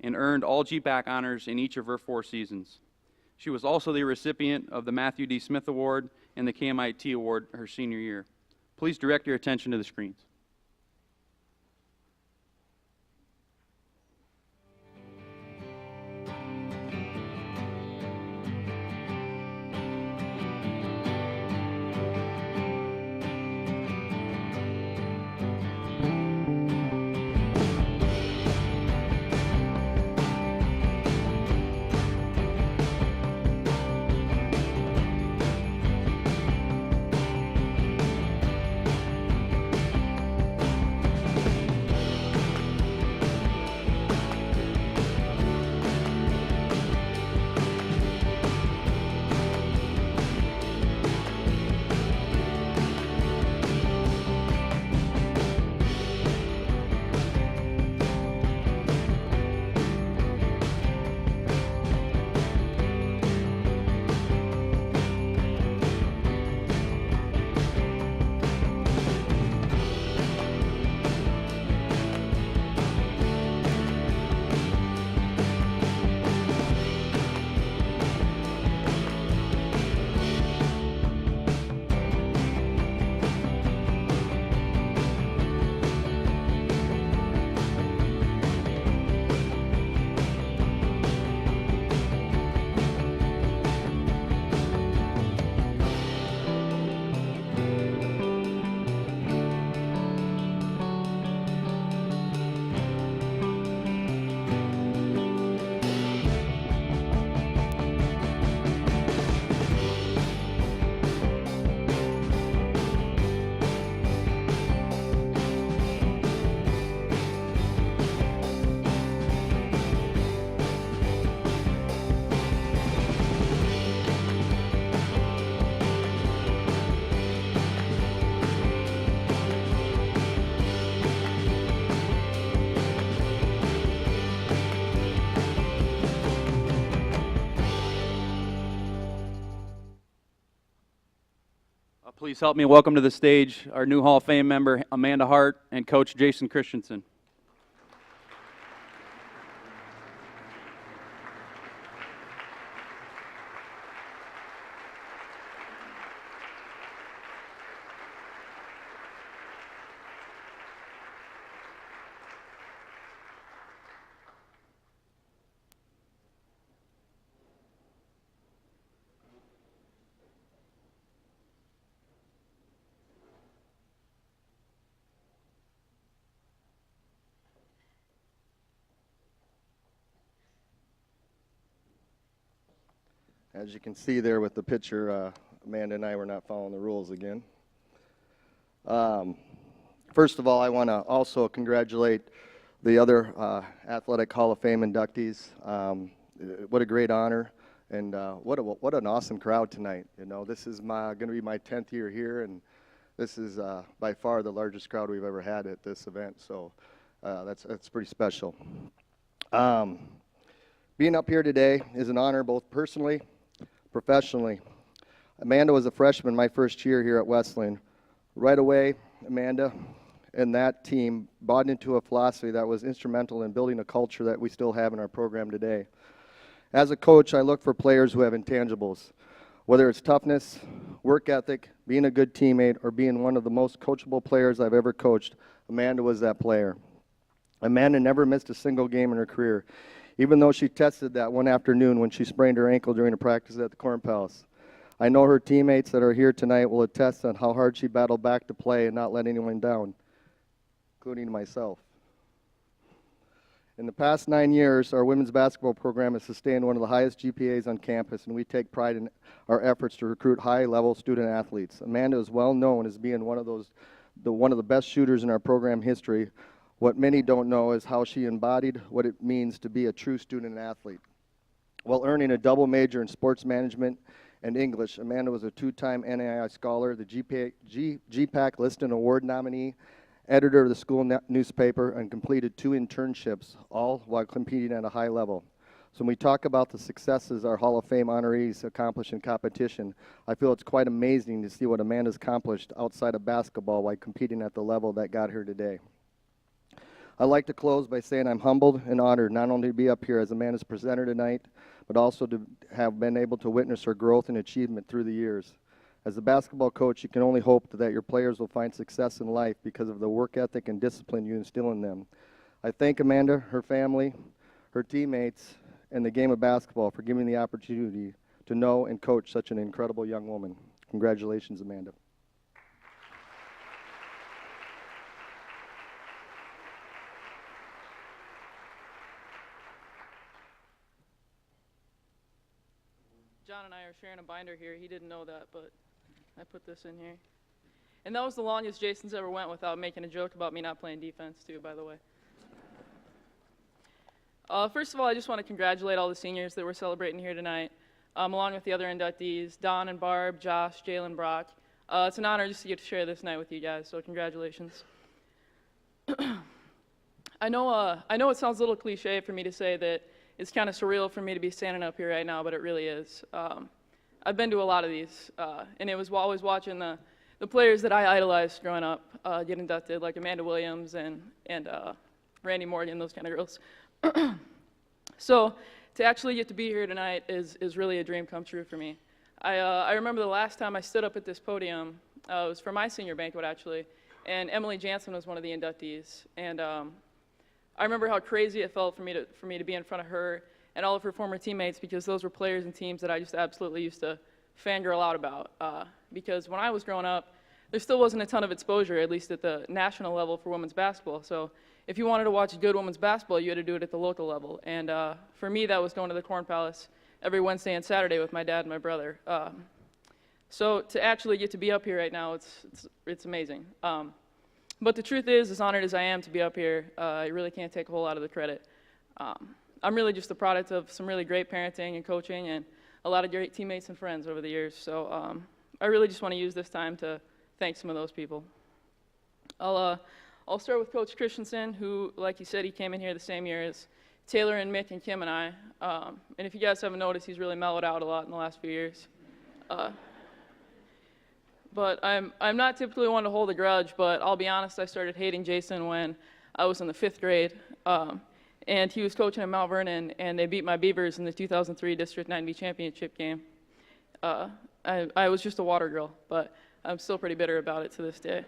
and earned all GPAC honors in each of her 4 seasons. She was also the recipient of the Matthew D. Smith Award and the KMIT Award her senior year. Please direct your attention to the screens. Please help me welcome to the stage our new Hall of Fame member, Amanda Hart, and Coach Jason Christensen. As you can see there with the picture, Amanda and I were not following the rules again. First of all, I want to also congratulate the other Athletic Hall of Fame inductees. What a great honor, and what an awesome crowd tonight. You know, this is going to be my 10th year here, and this is by far the largest crowd we've ever had at this event. So that's pretty special. Being up here today is an honor, both personally, professionally. Amanda was a freshman my first year here at Wesleyan. Right away, Amanda and that team bought into a philosophy that was instrumental in building a culture that we still have in our program today. As a coach, I look for players who have intangibles, whether it's toughness, work ethic, being a good teammate, or being one of the most coachable players I've ever coached. Amanda was that player. Amanda never missed a single game in her career, even though she tested that one afternoon when she sprained her ankle during a practice at the Corn Palace. I know her teammates that are here tonight will attest on how hard she battled back to play and not let anyone down, including myself. In the past 9 years, our women's basketball program has sustained one of the highest GPAs on campus, and we take pride in our efforts to recruit high-level student athletes. Amanda is well known as being one of the best shooters in our program history. What many don't know is how she embodied what it means to be a true student athlete. While earning a double major in sports management and English, Amanda was a two-time NAIA scholar, the GPAC List and Award nominee, editor of the school newspaper, and completed 2 internships, all while competing at a high level. So when we talk about the successes our Hall of Fame honorees accomplish in competition, I feel it's quite amazing to see what Amanda's accomplished outside of basketball while competing at the level that got her today. I'd like to close by saying I'm humbled and honored not only to be up here as Amanda's presenter tonight, but also to have been able to witness her growth and achievement through the years. As a basketball coach, you can only hope that your players will find success in life because of the work ethic and discipline you instill in them. I thank Amanda, her family, her teammates, and the game of basketball for giving me the opportunity to know and coach such an incredible young woman. Congratulations, Amanda. John and I are sharing a binder here. He didn't know that, but I put this in here. And that was the longest Jason's ever went without making a joke about me not playing defense, too, by the way. First of all, I just want to congratulate all the seniors that we're celebrating here tonight, along with the other inductees, Don and Barb, Josh, Jalen, Brock. It's an honor just to get to share this night with you guys, so congratulations. I know it sounds a little cliche for me to say that it's kind of surreal for me to be standing up here right now, but it really is. I've been to a lot of these, and it was always watching the players that I idolized growing up get inducted, like Amanda Williams and Randy Morgan, those kind of girls. So to actually get to be here tonight is really a dream come true for me. I remember the last time I stood up at this podium, it was for my senior banquet actually, and Emily Jansen was one of the inductees. And I remember how crazy it felt for me to be in front of her and all of her former teammates, because those were players and teams that I just absolutely used to fangirl out about. Because when I was growing up, there still wasn't a ton of exposure, at least at the national level, for women's basketball. So if you wanted to watch good women's basketball, you had to do it at the local level. And for me, that was going to the Corn Palace every Wednesday and Saturday with my dad and my brother. So to actually get to be up here right now, it's amazing. But the truth is, as honored as I am to be up here, I really can't take a whole lot of the credit. I'm really just a product of some really great parenting and coaching and a lot of great teammates and friends over the years. So I really just want to use this time to thank some of those people. I'll start with Coach Christensen, who, like he said, he came in here the same year as Taylor and Mick and Kim and I. And if you guys haven't noticed, he's really mellowed out a lot in the last few years. but I'm not typically one to hold a grudge, but I'll be honest, I started hating Jason when I was in the 5th grade. And he was coaching at Mount Vernon, and they beat my Beavers in the 2003 District 9B championship game. I was just a water girl, but I'm still pretty bitter about it to this day.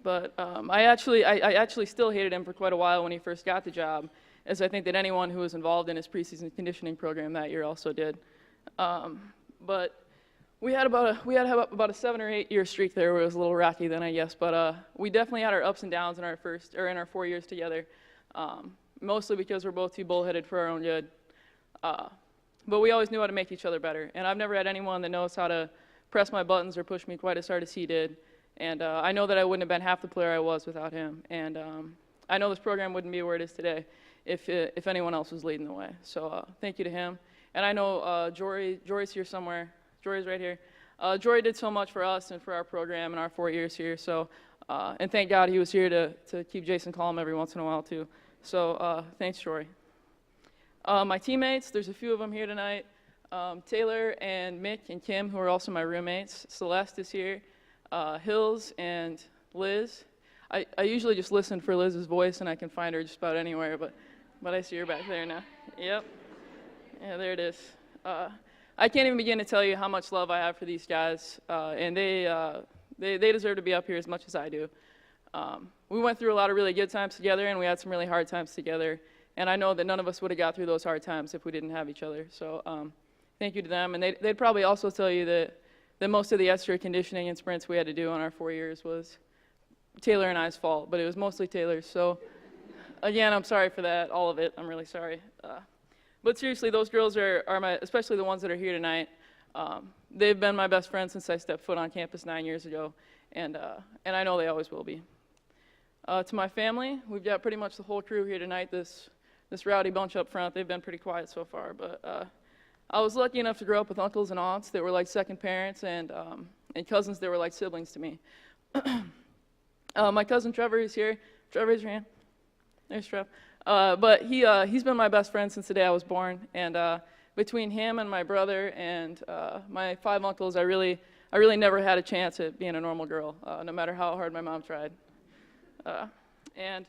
I actually still hated him for quite a while when he first got the job, as I think that anyone who was involved in his preseason conditioning program that year also did. But we had about a 7 or 8 year streak there where it was a little rocky then, I guess. But we definitely had our ups and downs in our 4 years together. Mostly because we're both too bullheaded for our own good. But we always knew how to make each other better. And I've never had anyone that knows how to press my buttons or push me quite as hard as he did. And I know that I wouldn't have been half the player I was without him. And I know this program wouldn't be where it is today if anyone else was leading the way. So thank you to him. And I know Jory's here somewhere. Jory's right here. Jory did so much for us and for our program in our 4 years here. So, and thank God he was here to keep Jason calm every once in a while too. So thanks, Jory. My teammates, there's a few of them here tonight. Taylor and Mick and Kim, who are also my roommates. Celeste is here. Hills and Liz. I usually just listen for Liz's voice, and I can find her just about anywhere, but I see her back there now. Yep. Yeah, there it is. I can't even begin to tell you how much love I have for these guys, and they deserve to be up here as much as I do. We went through a lot of really good times together, and we had some really hard times together, and I know that none of us would have got through those hard times if we didn't have each other. So thank you to them, and they'd probably also tell you that most of the extra conditioning and sprints we had to do on our 4 years was Taylor and I's fault, but it was mostly Taylor's. So again, I'm sorry for that, all of it. I'm really sorry. But seriously, those girls are my, especially the ones that are here tonight. They've been my best friends since I stepped foot on campus 9 years ago, and I know they always will be. To my family, we've got pretty much the whole crew here tonight. This rowdy bunch up front, they've been pretty quiet so far, but I was lucky enough to grow up with uncles and aunts that were like second parents, and cousins that were like siblings to me. My cousin Trevor is here. Trevor, raise your hand. There's Trev. But he's been my best friend since the day I was born, and between him and my brother and my 5 uncles, I really never had a chance at being a normal girl, no matter how hard my mom tried. And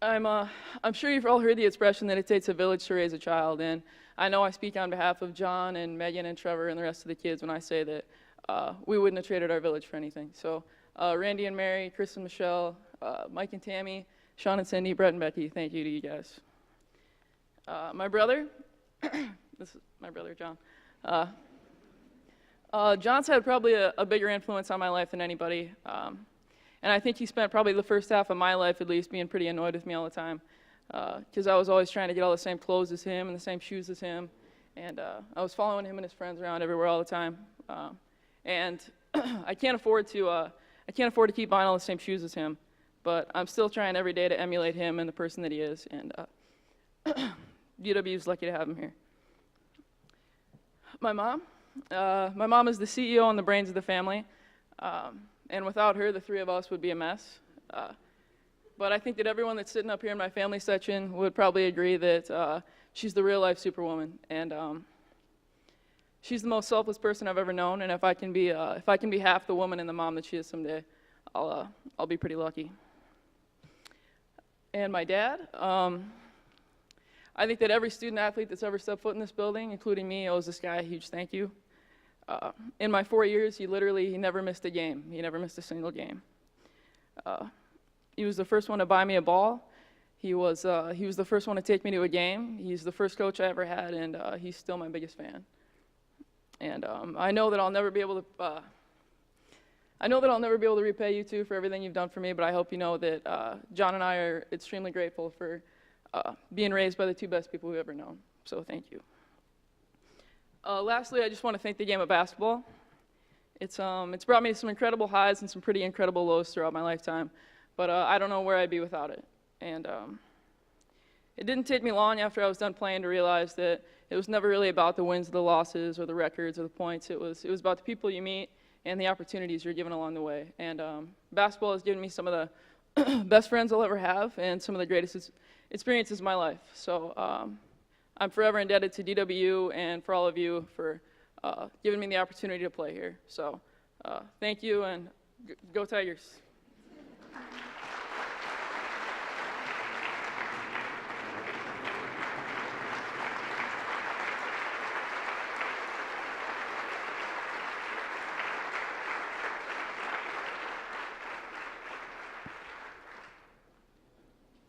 I'm sure you've all heard the expression that it takes a village to raise a child, and I know I speak on behalf of John and Megan and Trevor and the rest of the kids when I say that we wouldn't have traded our village for anything. So Randy and Mary, Chris and Michelle, Mike and Tammy, Sean and Cindy, Brett and Becky, thank you to you guys. My brother, this is my brother John. John's had probably a bigger influence on my life than anybody. And I think he spent probably the first half of my life at least being pretty annoyed with me all the time. Because I was always trying to get all the same clothes as him and the same shoes as him. And I was following him and his friends around everywhere all the time. And I can't afford to keep buying all the same shoes as him. But I'm still trying every day to emulate him and the person that he is. And DWU is lucky to have him here. My mom is the CEO and the brains of the family. And without her, the 3 of us would be a mess. But I think that everyone that's sitting up here in my family section would probably agree that she's the real life superwoman. And she's the most selfless person I've ever known. And if I can be half the woman and the mom that she is someday, I'll be pretty lucky. And my dad, I think that every student athlete that's ever stepped foot in this building, including me, owes this guy a huge thank you. In my 4 years, he never missed a game. He never missed a single game. He was the first one to buy me a ball. He was the first one to take me to a game. He's the first coach I ever had, and he's still my biggest fan. And I know that I'll never be able to. I know that I'll never be able to repay you two for everything you've done for me, but I hope you know that John and I are extremely grateful for being raised by the 2 best people we've ever known. So thank you. Lastly, I just want to thank the game of basketball. It's brought me some incredible highs and some pretty incredible lows throughout my lifetime, but I don't know where I'd be without it. And it didn't take me long after I was done playing to realize that it was never really about the wins or the losses or the records or the points. It was about the people you meet and the opportunities you're given along the way. And basketball has given me some of the best friends I'll ever have and some of the greatest experiences of my life. So I'm forever indebted to DWU and for all of you for giving me the opportunity to play here. So thank you, and go Tigers.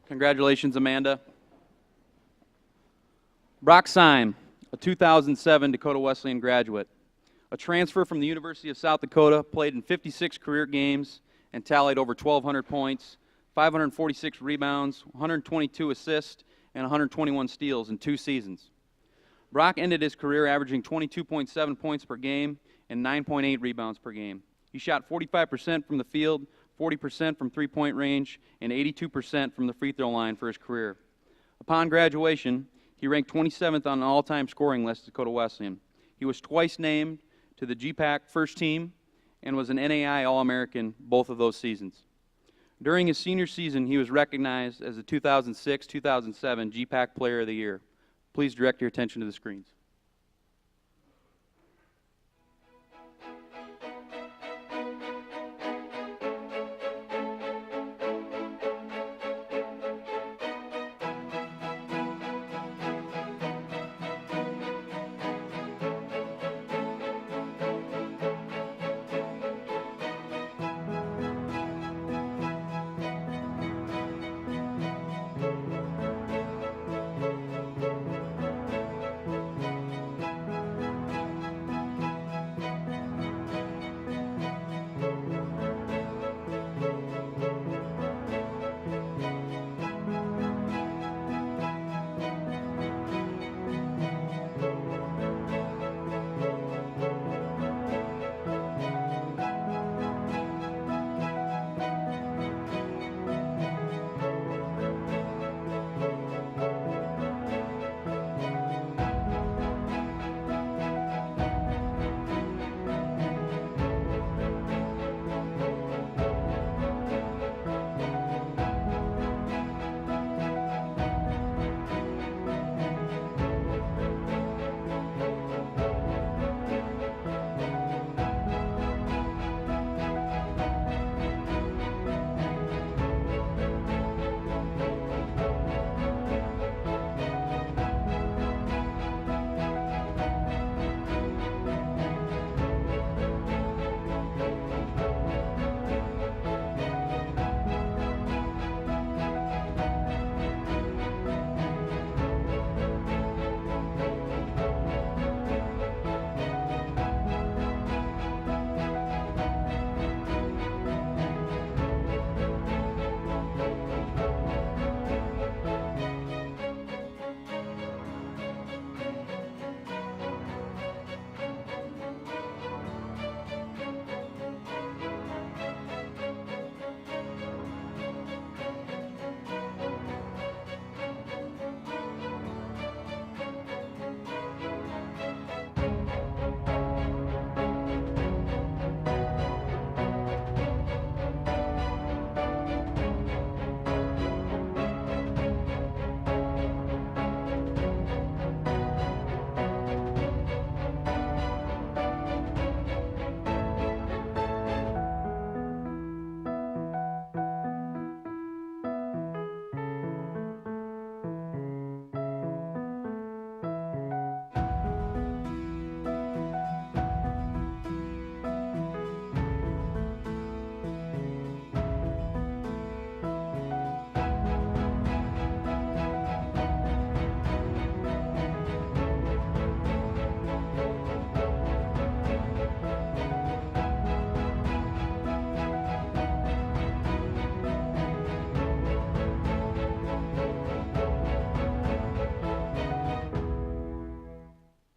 Congratulations, Amanda. Brock Seim, a 2007 Dakota Wesleyan graduate. A transfer from the University of South Dakota, played in 56 career games and tallied over 1,200 points, 546 rebounds, 122 assists, and 121 steals in 2 seasons. Brock ended his career averaging 22.7 points per game and 9.8 rebounds per game. He shot 45% from the field, 40% from three-point range, and 82% from the free throw line for his career. Upon graduation, he ranked 27th on an all-time scoring list at Dakota Wesleyan. He was twice named to the GPAC first team and was an NAI All-American both of those seasons. During his senior season, he was recognized as the 2006-2007 GPAC Player of the Year. Please direct your attention to the screens.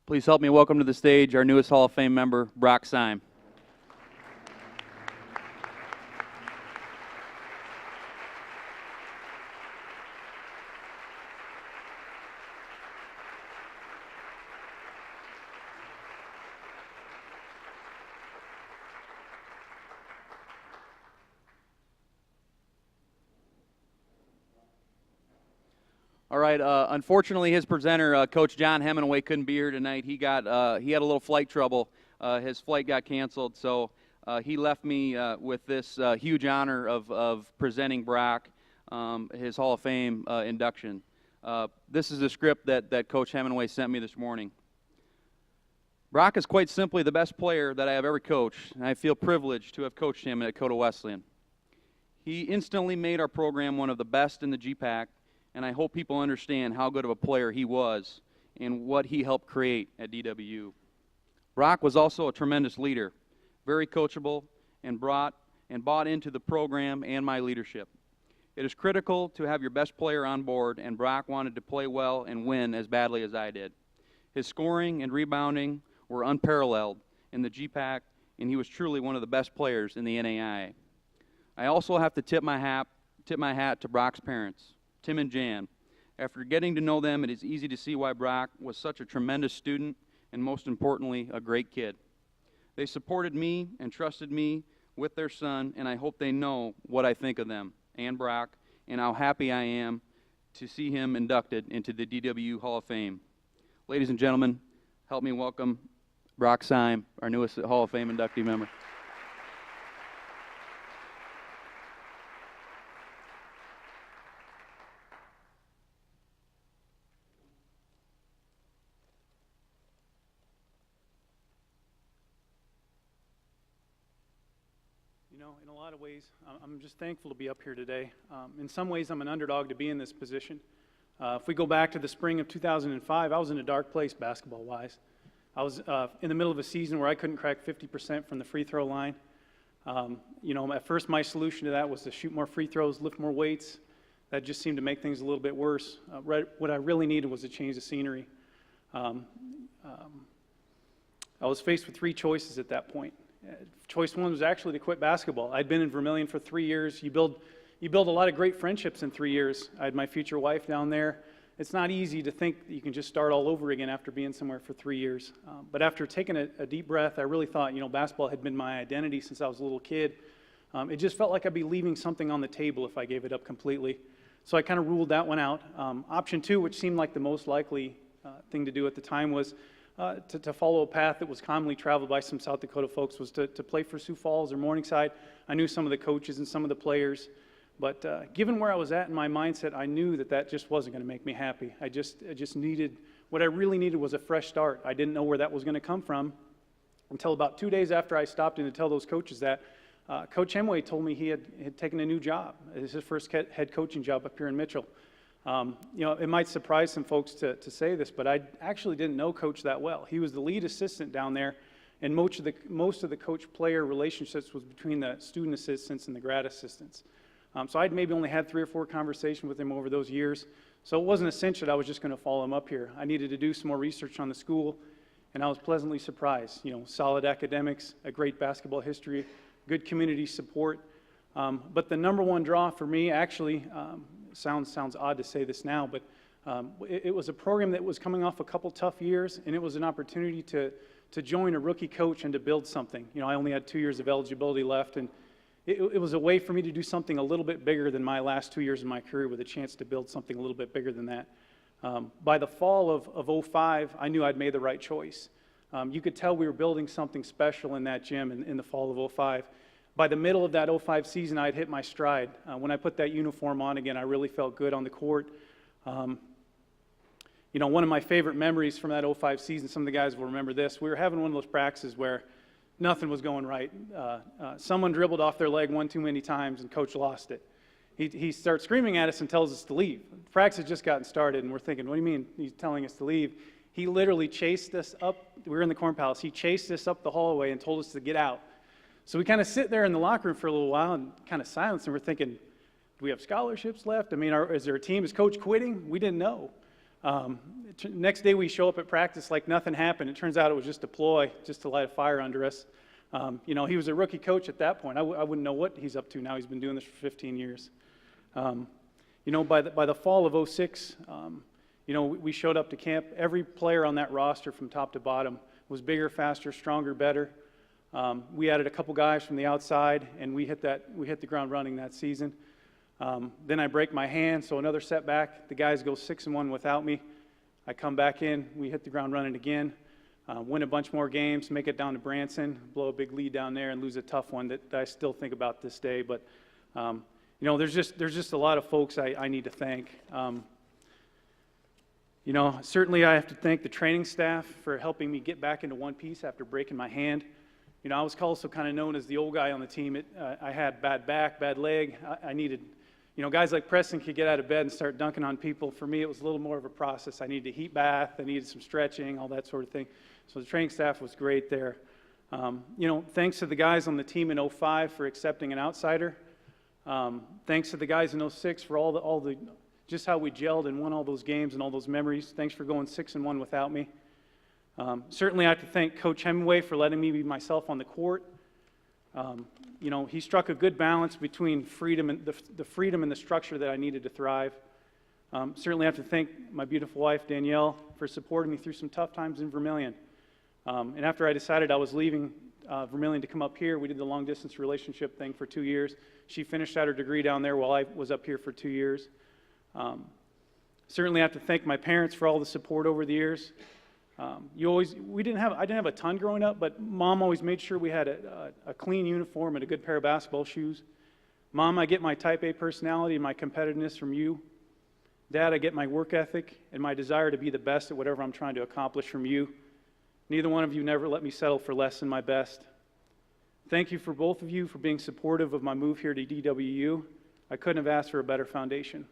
Please help me welcome to the stage our newest Hall of Fame member, Brock Seim. All right. Unfortunately, his presenter, Coach John Hemingway, couldn't be here tonight. He had a little flight trouble. His flight got canceled, so he left me with this huge honor of presenting Brock his Hall of Fame induction. This is the script that Coach Hemingway sent me this morning. Brock is quite simply the best player that I have ever coached, and I feel privileged to have coached him at Dakota Wesleyan. He instantly made our program one of the best in the GPAC, and I hope people understand how good of a player he was and what he helped create at DWU. Brock was also a tremendous leader, very coachable, and bought into the program and my leadership. It is critical to have your best player on board, and Brock wanted to play well and win as badly as I did. His scoring and rebounding were unparalleled in the GPAC, and he was truly one of the best players in the NAIA. I also have to tip my hat to Brock's parents, Tim and Jan. After getting to know them, it is easy to see why Brock was such a tremendous student and, most importantly, a great kid. They supported me and trusted me with their son, and I hope they know what I think of them and Brock and how happy I am to see him inducted into the DWU Hall of Fame. Ladies and gentlemen, help me welcome Brock Seim, our newest Hall of Fame inductee member. You know, in a lot of ways, I'm just thankful to be up here today. In some ways, I'm an underdog to be in this position. If we go back to the spring of 2005, I was in a dark place basketball-wise. I was in the middle of a season where I couldn't crack 50% from the free throw line. You know, at first my solution to that was to shoot more free throws, lift more weights. That just seemed to make things a little bit worse. What I really needed was a change of scenery. I was faced with three choices at that point. Choice one was actually to quit basketball. I'd been in Vermilion for 3 years. You build a lot of great friendships in 3 years. I had my future wife down there. It's not easy to think that you can just start all over again after being somewhere for 3 years. But after taking a deep breath, I really thought, you know, basketball had been my identity since I was a little kid. It just felt like I'd be leaving something on the table if I gave it up completely. So I kind of ruled that one out. Option two, which seemed like the most likely thing to do at the time, was to follow a path that was commonly traveled by some South Dakota folks, was to play for Sioux Falls or Morningside. I knew some of the coaches and some of the players. But given where I was at in my mindset, I knew that just wasn't going to make me happy. I just needed, what I really needed was a fresh start. I didn't know where that was going to come from until about 2 days after I stopped in to tell those coaches that. Coach Hemingway told me he had taken a new job. It was his first head coaching job up here in Mitchell. You know, it might surprise some folks to say this, but I actually didn't know Coach that well. He was the lead assistant down there, and most of the coach-player relationships was between the student assistants and the grad assistants. So I'd maybe only had 3 or 4 conversations with him over those years. So it wasn't a cinch that I was just going to follow him up here. I needed to do some more research on the school, and I was pleasantly surprised. You know, solid academics, a great basketball history, good community support. But the number one draw for me, actually, sounds odd to say this now, but it was a program that was coming off a couple tough years, and it was an opportunity to join a rookie coach and to build something. You know, I only had 2 years of eligibility left, and it was a way for me to do something a little bit bigger than my last 2 years of my career, with a chance to build something a little bit bigger than that. By the fall of 05, I knew I'd made the right choice. You could tell we were building something special in that gym in the fall of 05. By the middle of that 05 season, I'd hit my stride. When I put that uniform on again, I really felt good on the court. You know, one of my favorite memories from that 05 season, some of the guys will remember this, we were having one of those practices where nothing was going right. Someone dribbled off their leg one too many times, and Coach lost it. He starts screaming at us and tells us to leave. Practice had just gotten started, and we're thinking, what do you mean he's telling us to leave? He literally chased us up. We were in the Corn Palace. He chased us up the hallway and told us to get out. So we kind of sit there in the locker room for a little while and kind of silence, and we're thinking, do we have scholarships left? I mean, is there a team? Is Coach quitting? We didn't know. Next day we show up at practice like nothing happened. It turns out it was just a ploy, just to light a fire under us. You know, he was a rookie coach at that point. I wouldn't know what he's up to now. He's been doing this for 15 years. You know, by the fall of 06, you know, we showed up to camp. Every player on that roster from top to bottom was bigger, faster, stronger, better. We added a couple guys from the outside, and we hit the ground running that season. Then I break my hand, so another setback. The guys go 6-1 without me. I come back in, we hit the ground running again, win a bunch more games, make it down to Branson, blow a big lead down there, and lose a tough one that I still think about this day. But you know, there's just a lot of folks I need to thank. You know, certainly I have to thank the training staff for helping me get back into one piece after breaking my hand. You know, I was also kind of known as the old guy on the team. I had bad back, bad leg. I needed, you know, guys like Preston could get out of bed and start dunking on people. For me, it was a little more of a process. I needed a heat bath. I needed some stretching, all that sort of thing. So the training staff was great there. You know, thanks to the guys on the team in 05 for accepting an outsider. Thanks to the guys in 06 for all the just how we gelled and won all those games and all those memories. Thanks for going 6-1 without me. Certainly I have to thank Coach Hemingway for letting me be myself on the court. You know, he struck a good balance between freedom and the freedom and the structure that I needed to thrive. Certainly I have to thank my beautiful wife, Danielle, for supporting me through some tough times in Vermilion. And after I decided I was leaving Vermilion to come up here, we did the long-distance relationship thing for 2 years. She finished out her degree down there while I was up here for 2 years. Certainly I have to thank my parents for all the support over the years. I didn't have a ton growing up, but Mom always made sure we had a clean uniform and a good pair of basketball shoes. Mom, I get my type A personality and my competitiveness from you. Dad, I get my work ethic and my desire to be the best at whatever I'm trying to accomplish from you. Neither one of you never let me settle for less than my best. Thank you for both of you for being supportive of my move here to DWU. I couldn't have asked for a better foundation.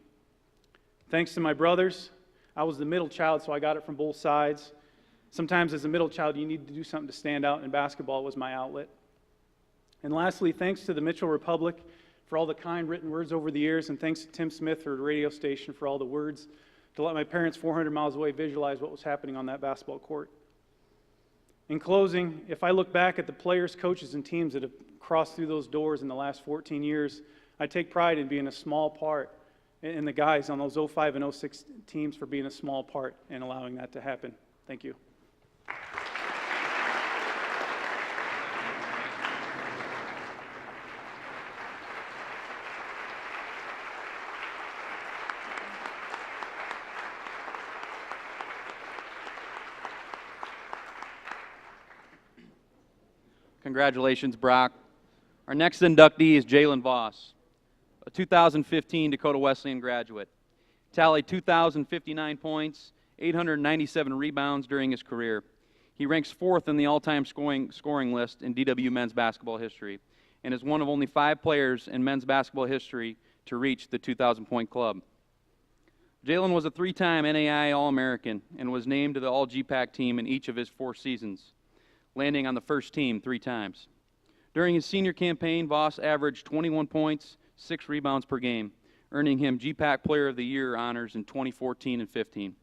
Thanks to my brothers. I was the middle child, so I got it from both sides. Sometimes as a middle child, you need to do something to stand out, and basketball was my outlet. And lastly, thanks to the Mitchell Republic for all the kind written words over the years, and thanks to Tim Smith for the radio station for all the words to let my parents 400 miles away visualize what was happening on that basketball court. In closing, if I look back at the players, coaches, and teams that have crossed through those doors in the last 14 years, I take pride in being a small part, and the guys on those 05 and 06 teams for being a small part and allowing that to happen. Thank you. Congratulations, Brock. Our next inductee is Jalen Voss, a 2015 Dakota Wesleyan graduate. Tallied 2,059 points, 897 rebounds during his career. He ranks 4th in the all-time scoring list in DWU men's basketball history and is one of only 5 players in men's basketball history to reach the 2,000-point club. Jalen was a 3-time NAI All-American and was named to the All-GPAC team in each of his 4 seasons, landing on the first team 3 times. During his senior campaign, Voss averaged 21 points, 6 rebounds per game, earning him GPAC Player of the Year honors in 2014 and 15.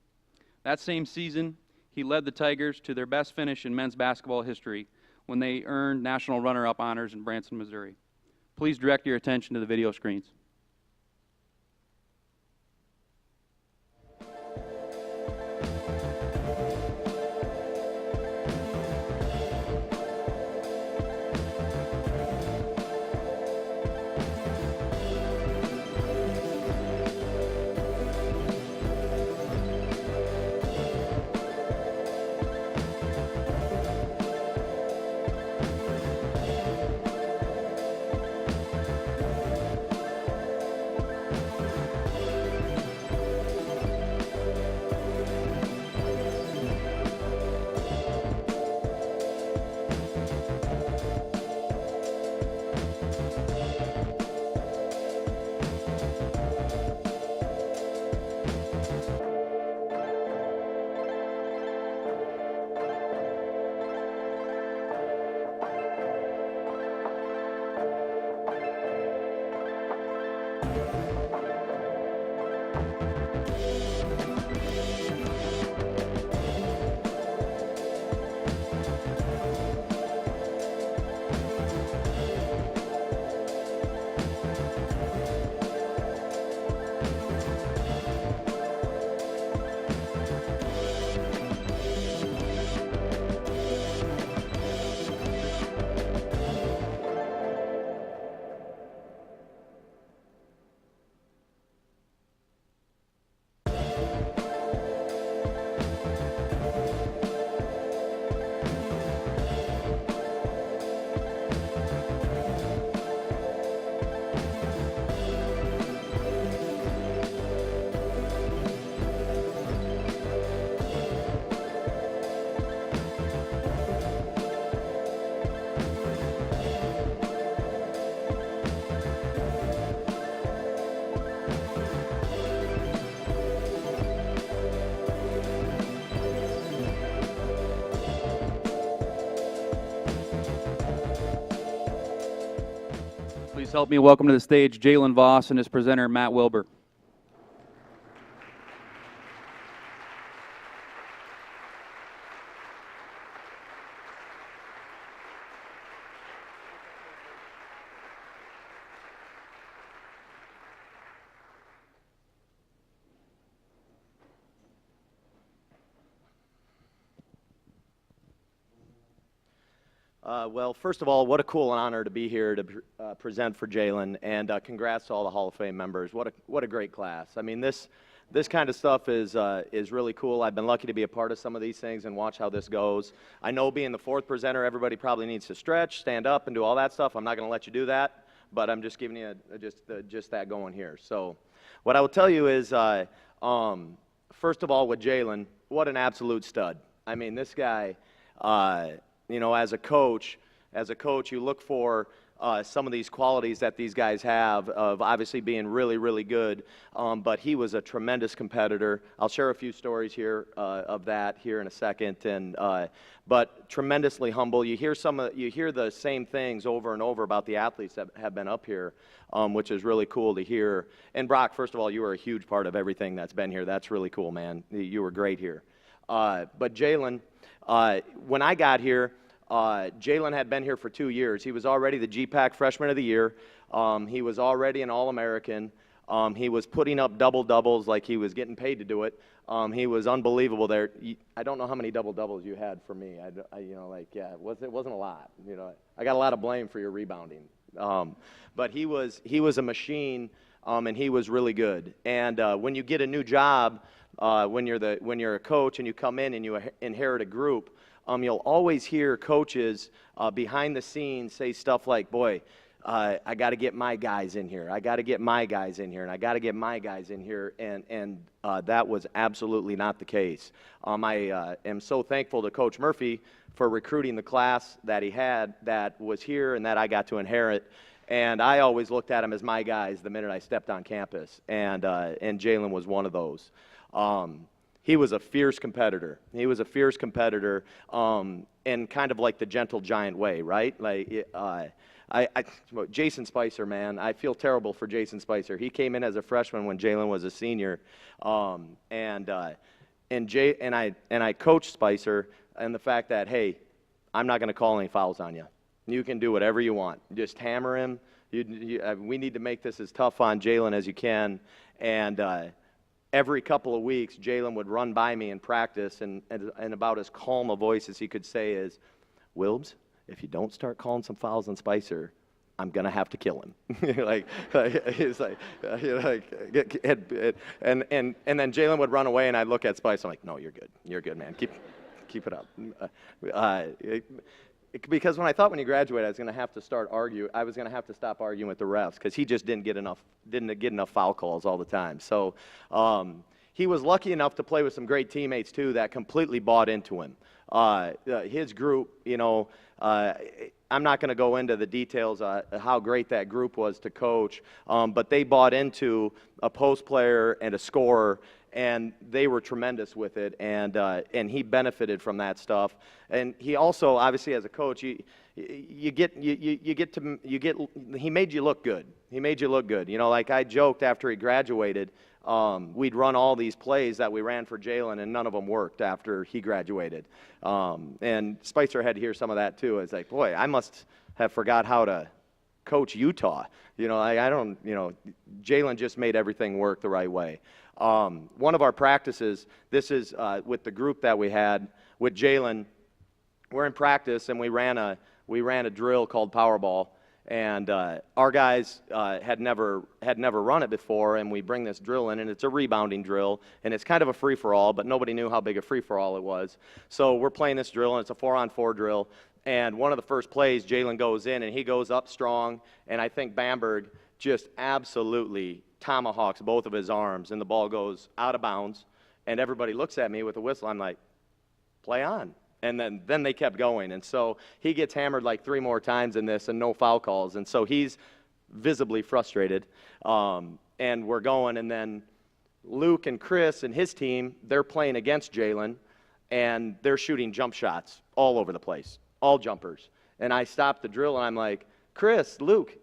That same season, he led the Tigers to their best finish in men's basketball history when they earned national runner-up honors in Branson, Missouri. Please direct your attention to the video screens. Please help me welcome to the stage Jalen Voss and his presenter, Matt Wilbur. Well, first of all, what a cool honor to be here to present for Jalen, and congrats to all the Hall of Fame members. What a great class. I mean, this kind of stuff is really cool. I've been lucky to be a part of some of these things and watch how this goes. I know being the fourth presenter, everybody probably needs to stretch, stand up, and do all that stuff. I'm not going to let you do that, but I'm just giving you just that going here. So what I will tell you is, first of all, with Jalen, what an absolute stud. I mean, this guy, you know, as a coach, you look for some of these qualities that these guys have of obviously being really, really good, but he was a tremendous competitor. I'll share a few stories here of that here in a second, and but tremendously humble. You hear the same things over and over about the athletes that have been up here, which is really cool to hear. And Brock, first of all, you were a huge part of everything that's been here. That's really cool, man. You were great here. But Jalen, when I got here, Jalen had been here for 2 years. He was already the GPAC Freshman of the Year. He was already an All-American. He was putting up double-doubles like he was getting paid to do it. He was unbelievable there. I don't know how many double-doubles you had for me. You know, like, yeah, it wasn't a lot. You know, I got a lot of blame for your rebounding. But he was a machine, and he was really good. And when you get a new job, when you're a coach and you come in and you inherit a group, you'll always hear coaches behind the scenes say stuff like, boy, I got to get my guys in here. I got to get my guys in here, and I got to get my guys in here, and that was absolutely not the case. I am so thankful to Coach Murphy for recruiting the class that he had that was here and that I got to inherit. And I always looked at him as my guys the minute I stepped on campus, and Jalen was one of those. He was a fierce competitor. He was a fierce competitor in kind of like the gentle giant way, right? Like, Jason Spicer, man, I feel terrible for Jason Spicer. He came in as a freshman when Jalen was a senior, and I coached Spicer and the fact that, hey, I'm not going to call any fouls on you. You can do whatever you want. Just hammer him. We need to make this as tough on Jalen as you can, and every couple of weeks, Jalen would run by me in practice, and about as calm a voice as he could say is, Wilbs, if you don't start calling some fouls on Spicer, I'm going to have to kill him. He's like, and then Jalen would run away, and I'd look at Spicer, I'm like, no, you're good. You're good, man. Keep it up. Because when I thought when he graduated I was going to have to stop arguing with the refs because he just didn't get enough foul calls all the time. So he was lucky enough to play with some great teammates too that completely bought into him. His group, you know, I'm not going to go into the details how great that group was to coach, but they bought into a post player and a scorer, and they were tremendous with it, and he benefited from that stuff. And he also, obviously, as a coach, he made you look good. He made you look good. You know, like I joked after he graduated, we'd run all these plays that we ran for Jalen, and none of them worked after he graduated. And Spicer had to hear some of that too. It's like, boy, I must have forgot how to coach Utah. You know, Jalen just made everything work the right way. One of our practices, this is with the group that we had with Jalen. We're in practice, and we ran a drill called Powerball, and our guys had never run it before, and we bring this drill in, and it's a rebounding drill, and it's kind of a free-for-all, but nobody knew how big a free-for-all it was. So we're playing this drill, and it's a 4-on-4 drill, and one of the first plays, Jalen goes in, and he goes up strong, and I think Bamberg just absolutely tomahawks both of his arms, and the ball goes out of bounds, and everybody looks at me with a whistle. I'm like, play on. And then they kept going, and so he gets hammered like 3 more times in this and no foul calls, and so he's visibly frustrated, and we're going, and then Luke and Chris and his team, they're playing against Jalen, and they're shooting jump shots all over the place, all jumpers. And I stopped the drill, and I'm like, Chris, Luke,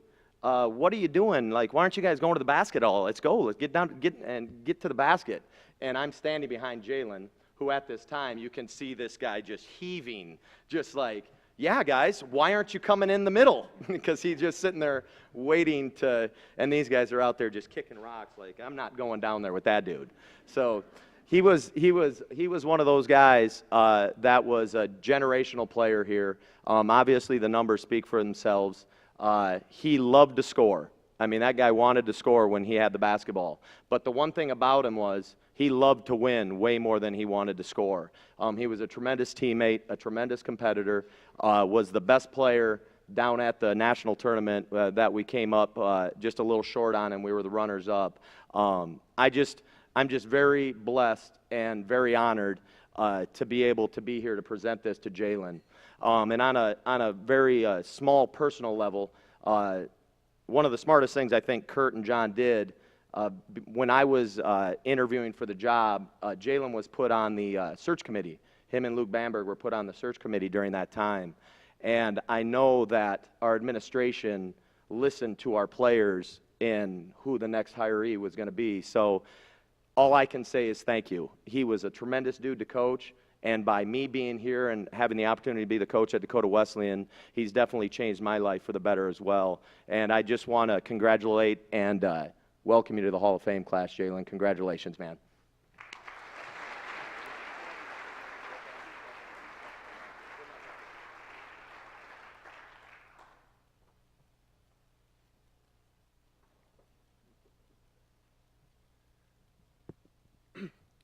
what are you doing? Like, why aren't you guys going to the basket all? Let's go. Let's get down, get to the basket. And I'm standing behind Jalen, who at this time, you can see this guy just heaving, just like, yeah, guys, why aren't you coming in the middle? Because he's just sitting there waiting to, and these guys are out there just kicking rocks like, I'm not going down there with that dude. So he was one of those guys that was a generational player here. Obviously, the numbers speak for themselves. He loved to score. I mean, that guy wanted to score when he had the basketball. But the one thing about him was he loved to win way more than he wanted to score. He was a tremendous teammate, a tremendous competitor, was the best player down at the national tournament that we came up just a little short on, and we were the runners-up. I'm just very blessed and very honored to be able to be here to present this to Jalen. And on a very small personal level, one of the smartest things I think Kurt and John did when I was interviewing for the job, Jalen was put on the search committee. Him and Luke Bamberg were put on the search committee during that time. And I know that our administration listened to our players in who the next hiree was going to be. So all I can say is thank you. He was a tremendous dude to coach. And by me being here and having the opportunity to be the coach at Dakota Wesleyan, he's definitely changed my life for the better as well. And I just want to congratulate and welcome you to the Hall of Fame class, Jalen. Congratulations, man.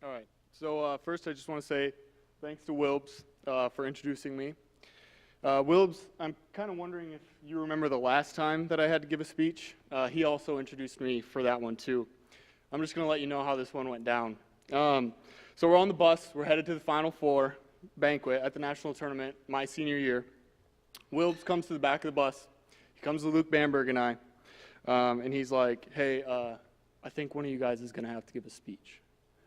All right. So first, I just want to say thanks to Wilbs for introducing me. Wilbs, I'm kind of wondering if you remember the last time that I had to give a speech. He also introduced me for that one, too. I'm just going to let you know how this one went down. So we're on the bus. We're headed to the Final Four banquet at the national tournament my senior year. Wilbs comes to the back of the bus. He comes to Luke Bamberg and I, and he's like, hey, I think one of you guys is going to have to give a speech.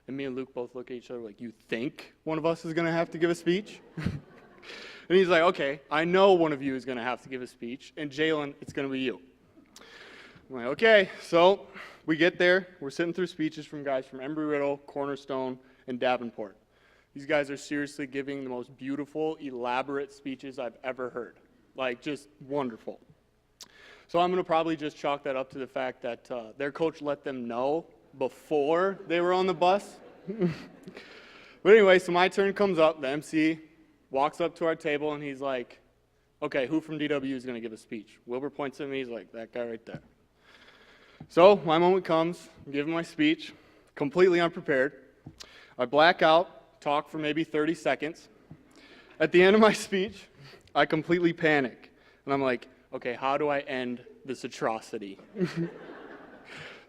And me and Luke both look at each other like, you think one of us is going to have to give a speech? And he's like, okay, I know one of you is going to have to give a speech, and Jalen, it's going to be you. I'm like, okay. So we get there. We're sitting through speeches from guys from Embry-Riddle, Cornerstone, and Davenport. These guys are seriously giving the most beautiful, elaborate speeches I've ever heard. Like, just wonderful. So I'm going to probably just chalk that up to the fact that their coach let them know before they were on the bus. But anyway, so my turn comes up. The MC walks up to our table, and he's like, okay, who from DWU is going to give a speech? Wilbur points at me. He's like, that guy right there. So my moment comes. I'm giving my speech, completely unprepared. I black out, talk for maybe 30 seconds. At the end of my speech, I completely panic. And I'm like, okay, how do I end this atrocity?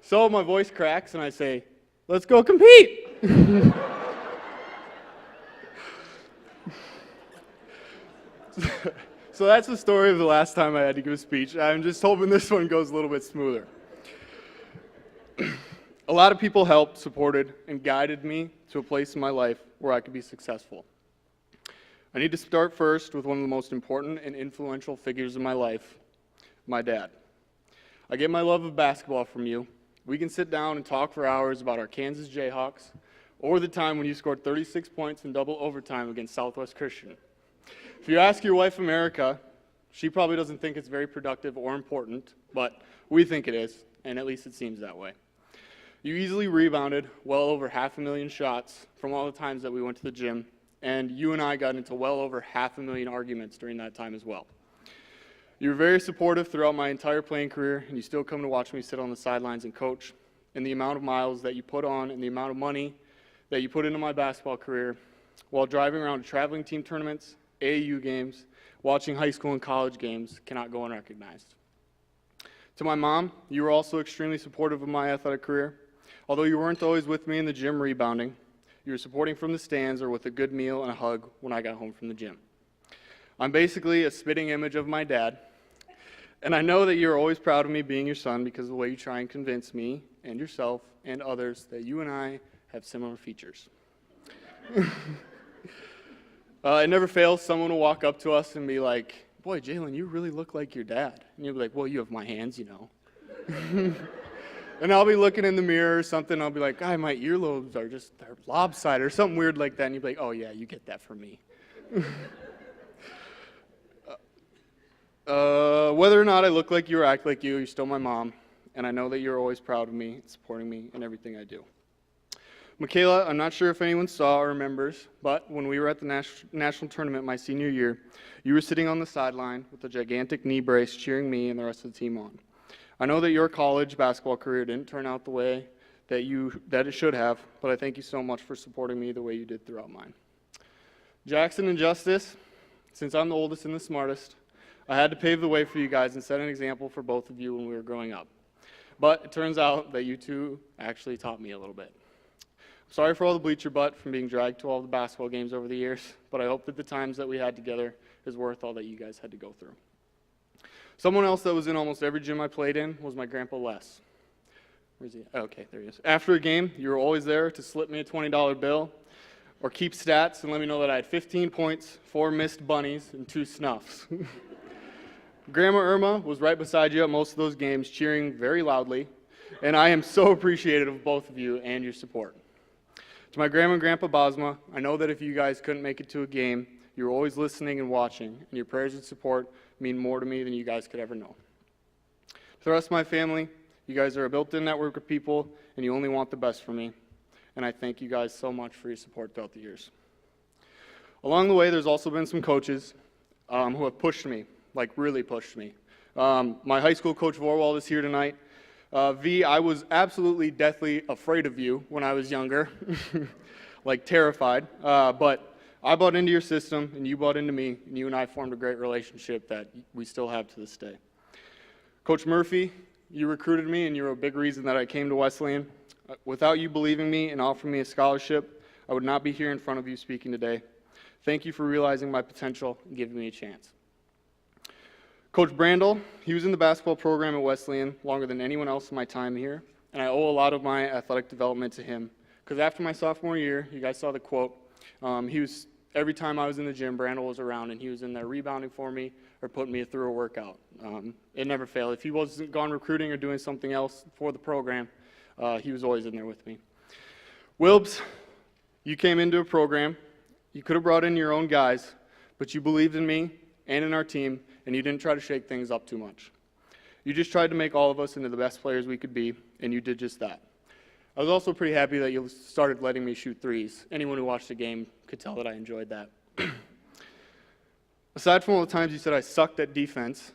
So my voice cracks, and I say, let's go compete. So that's the story of the last time I had to give a speech. I'm just hoping this one goes a little bit smoother. A lot of people helped, supported, and guided me to a place in my life where I could be successful. I need to start first with one of the most important and influential figures in my life, my dad. I get my love of basketball from you. We can sit down and talk for hours about our Kansas Jayhawks or the time when you scored 36 points in double overtime against Southwest Christian. If you ask your wife, America, she probably doesn't think it's very productive or important, but we think it is, and at least it seems that way. You easily rebounded well over 500,000 shots from all the times that we went to the gym, and you and I got into well over 500,000 arguments during that time as well. You were very supportive throughout my entire playing career, and you still come to watch me sit on the sidelines and coach. And the amount of miles that you put on and the amount of money that you put into my basketball career while driving around to traveling team tournaments, AAU games, watching high school and college games cannot go unrecognized. To my mom, you were also extremely supportive of my athletic career. Although you weren't always with me in the gym rebounding, you were supporting from the stands or with a good meal and a hug when I got home from the gym. I'm basically a spitting image of my dad, and I know that you're always proud of me being your son because of the way you try and convince me and yourself and others that you and I have similar features. It never fails, someone will walk up to us and be like, boy, Jalen, you really look like your dad. And you'll be like, well, you have my hands, you know. And I'll be looking in the mirror or something. I'll be like, my earlobes are they're lopsided or something weird like that. And you'll be like, oh, yeah, you get that from me. Whether or not I look like you or act like you're still my mom. And I know that you're always proud of me and supporting me in everything I do. Michaela, I'm not sure if anyone saw or remembers, but when we were at the national tournament my senior year, you were sitting on the sideline with a gigantic knee brace cheering me and the rest of the team on. I know that your college basketball career didn't turn out the way that it should have, but I thank you so much for supporting me the way you did throughout mine. Jackson and Justice, since I'm the oldest and the smartest, I had to pave the way for you guys and set an example for both of you when we were growing up. But it turns out that you two actually taught me a little bit. I'm sorry for all the bleacher butt from being dragged to all the basketball games over the years, but I hope that the times that we had together is worth all that you guys had to go through. Someone else that was in almost every gym I played in was my grandpa Les. Where's he? Oh, okay, there he is. After a game, you were always there to slip me a $20 bill or keep stats and let me know that I had 15 points, 4 missed bunnies, and 2 snuffs. Grandma Irma was right beside you at most of those games, cheering very loudly, and I am so appreciative of both of you and your support. To my grandma and grandpa Bosma, I know that if you guys couldn't make it to a game, you were always listening and watching, and your prayers and support mean more to me than you guys could ever know. To the rest of my family, you guys are a built-in network of people, and you only want the best for me, and I thank you guys so much for your support throughout the years. Along the way, there's also been some coaches who have pushed me, like really pushed me. My high school coach Vorwald is here tonight. V, I was absolutely deathly afraid of you when I was younger, like terrified, but I bought into your system, and you bought into me, and you and I formed a great relationship that we still have to this day. Coach Murphy, you recruited me, and you're a big reason that I came to Wesleyan. Without you believing me and offering me a scholarship, I would not be here in front of you speaking today. Thank you for realizing my potential and giving me a chance. Coach Brandel, he was in the basketball program at Wesleyan longer than anyone else in my time here, and I owe a lot of my athletic development to him. Because after my sophomore year, you guys saw the quote, every time I was in the gym, Brandel was around, and he was in there rebounding for me or putting me through a workout. It never failed. If he wasn't gone recruiting or doing something else for the program, he was always in there with me. Wilbs, you came into a program. You could have brought in your own guys, but you believed in me and in our team, and you didn't try to shake things up too much. You just tried to make all of us into the best players we could be, and you did just that. I was also pretty happy that you started letting me shoot threes. Anyone who watched the game could tell that I enjoyed that. Aside from all the times you said I sucked at defense,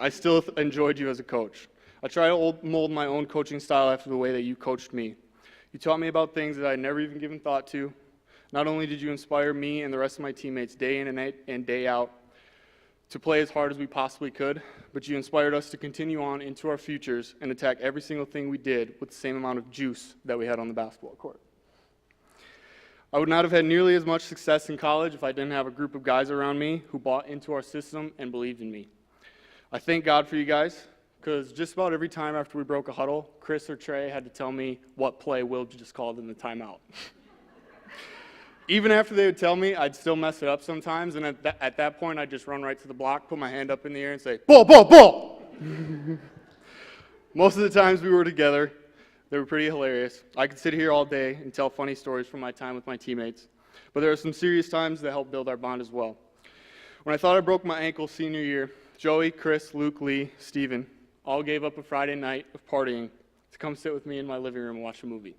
I still enjoyed you as a coach. I try to mold my own coaching style after the way that you coached me. You taught me about things that I'd never even given thought to. Not only did you inspire me and the rest of my teammates day in and day out to play as hard as we possibly could, but you inspired us to continue on into our futures and attack every single thing we did with the same amount of juice that we had on the basketball court. I would not have had nearly as much success in college if I didn't have a group of guys around me who bought into our system and believed in me. I thank God for you guys, because just about every time after we broke a huddle, Chris or Trey had to tell me what play Will just called in the timeout. Even after they would tell me, I'd still mess it up sometimes, and at that point, I'd just run right to the block, put my hand up in the air, and say, "Ball, ball, ball!" Most of the times we were together, they were pretty hilarious. I could sit here all day and tell funny stories from my time with my teammates, but there are some serious times that help build our bond as well. When I thought I broke my ankle senior year, Joey, Chris, Luke, Lee, Steven all gave up a Friday night of partying to come sit with me in my living room and watch a movie.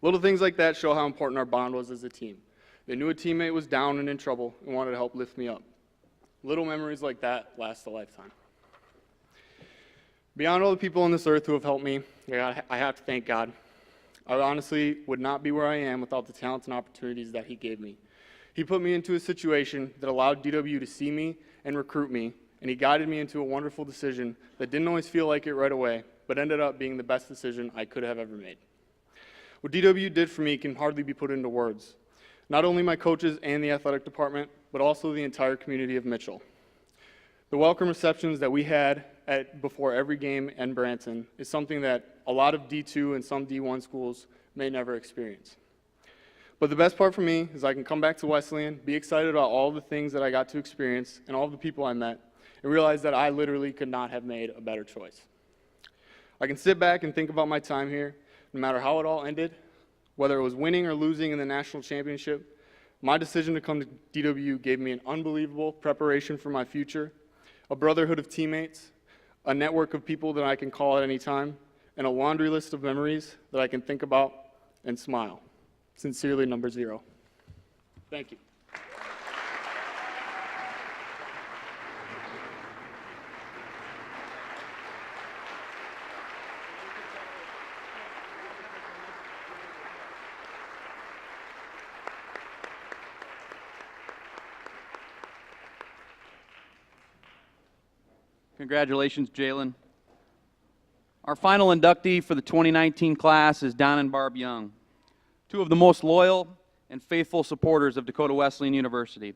Little things like that show how important our bond was as a team. They knew a teammate was down and in trouble and wanted to help lift me up. Little memories like that last a lifetime. Beyond all the people on this earth who have helped me, I have to thank God. I honestly would not be where I am without the talents and opportunities that He gave me. He put me into a situation that allowed DWU to see me and recruit me, and He guided me into a wonderful decision that didn't always feel like it right away, but ended up being the best decision I could have ever made. What DWU did for me can hardly be put into words. Not only my coaches and the athletic department, but also the entire community of Mitchell. The welcome receptions that we had before every game in Branson is something that a lot of D2 and some D1 schools may never experience. But the best part for me is I can come back to Wesleyan, be excited about all the things that I got to experience and all the people I met, and realize that I literally could not have made a better choice. I can sit back and think about my time here, no matter how it all ended, whether it was winning or losing in the national championship. My decision to come to DWU gave me an unbelievable preparation for my future, a brotherhood of teammates, a network of people that I can call at any time, and a laundry list of memories that I can think about and smile. Sincerely, number 0. Thank you. Congratulations, Jalen. Our final inductee for the 2019 class is Don and Barb Young, two of the most loyal and faithful supporters of Dakota Wesleyan University.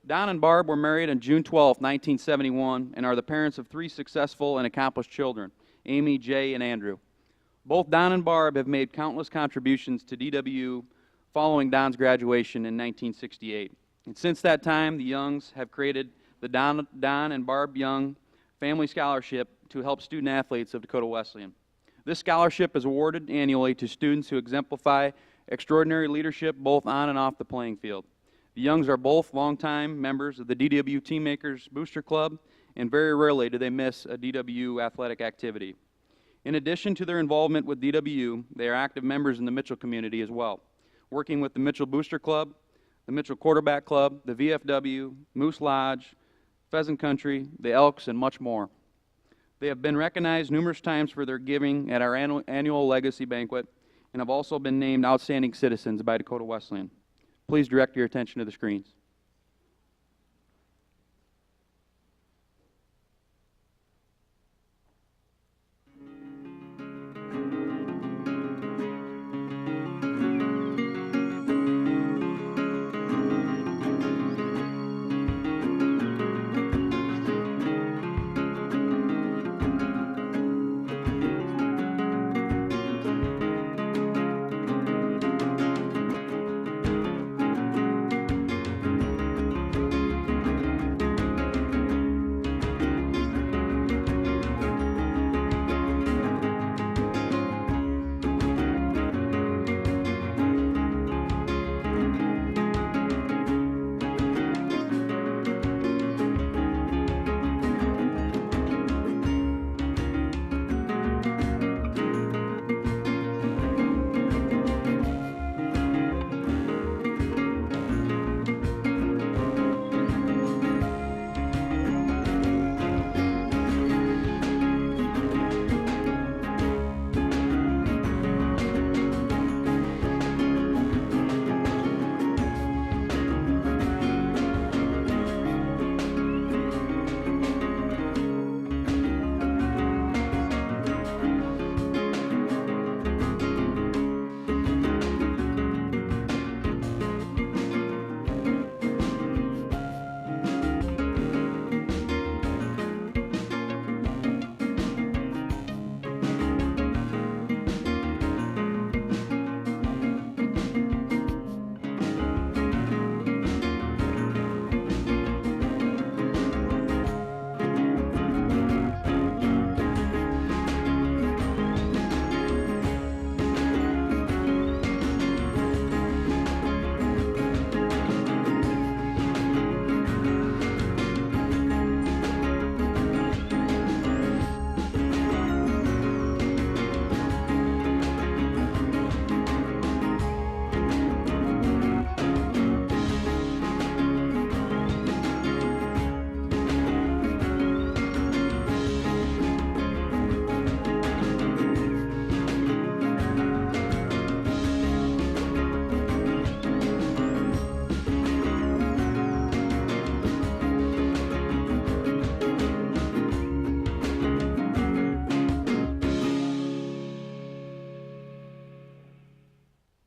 Don and Barb were married on June 12, 1971, and are the parents of 3 successful and accomplished children, Amy, Jay, and Andrew. Both Don and Barb have made countless contributions to DWU following Don's graduation in 1968. And since that time, the Youngs have created the Don and Barb Young Family Scholarship to help student athletes of Dakota Wesleyan. This scholarship is awarded annually to students who exemplify extraordinary leadership both on and off the playing field. The Youngs are both longtime members of the DWU Teammakers Booster Club, and very rarely do they miss a DWU athletic activity. In addition to their involvement with DWU, they are active members in the Mitchell community as well, working with the Mitchell Booster Club, the Mitchell Quarterback Club, the VFW, Moose Lodge, Pheasant Country, the Elks, and much more. They have been recognized numerous times for their giving at our annual Legacy Banquet, and have also been named Outstanding Citizens by Dakota Wesleyan. Please direct your attention to the screens.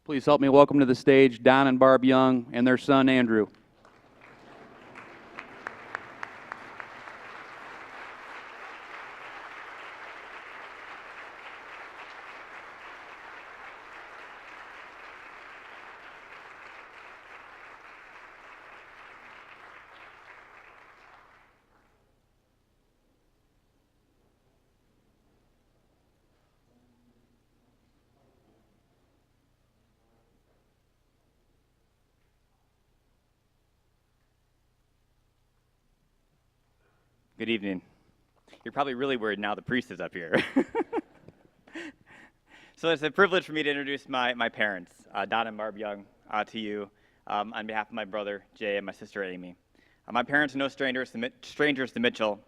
Please help me welcome to the stage Don and Barb Young and their son, Andrew. Good evening. You're probably really worried now the priest is up here. So it's a privilege for me to introduce my parents, Don and Barb Young, to you on behalf of my brother Jay and my sister Amy. My parents are no strangers to Mitchell.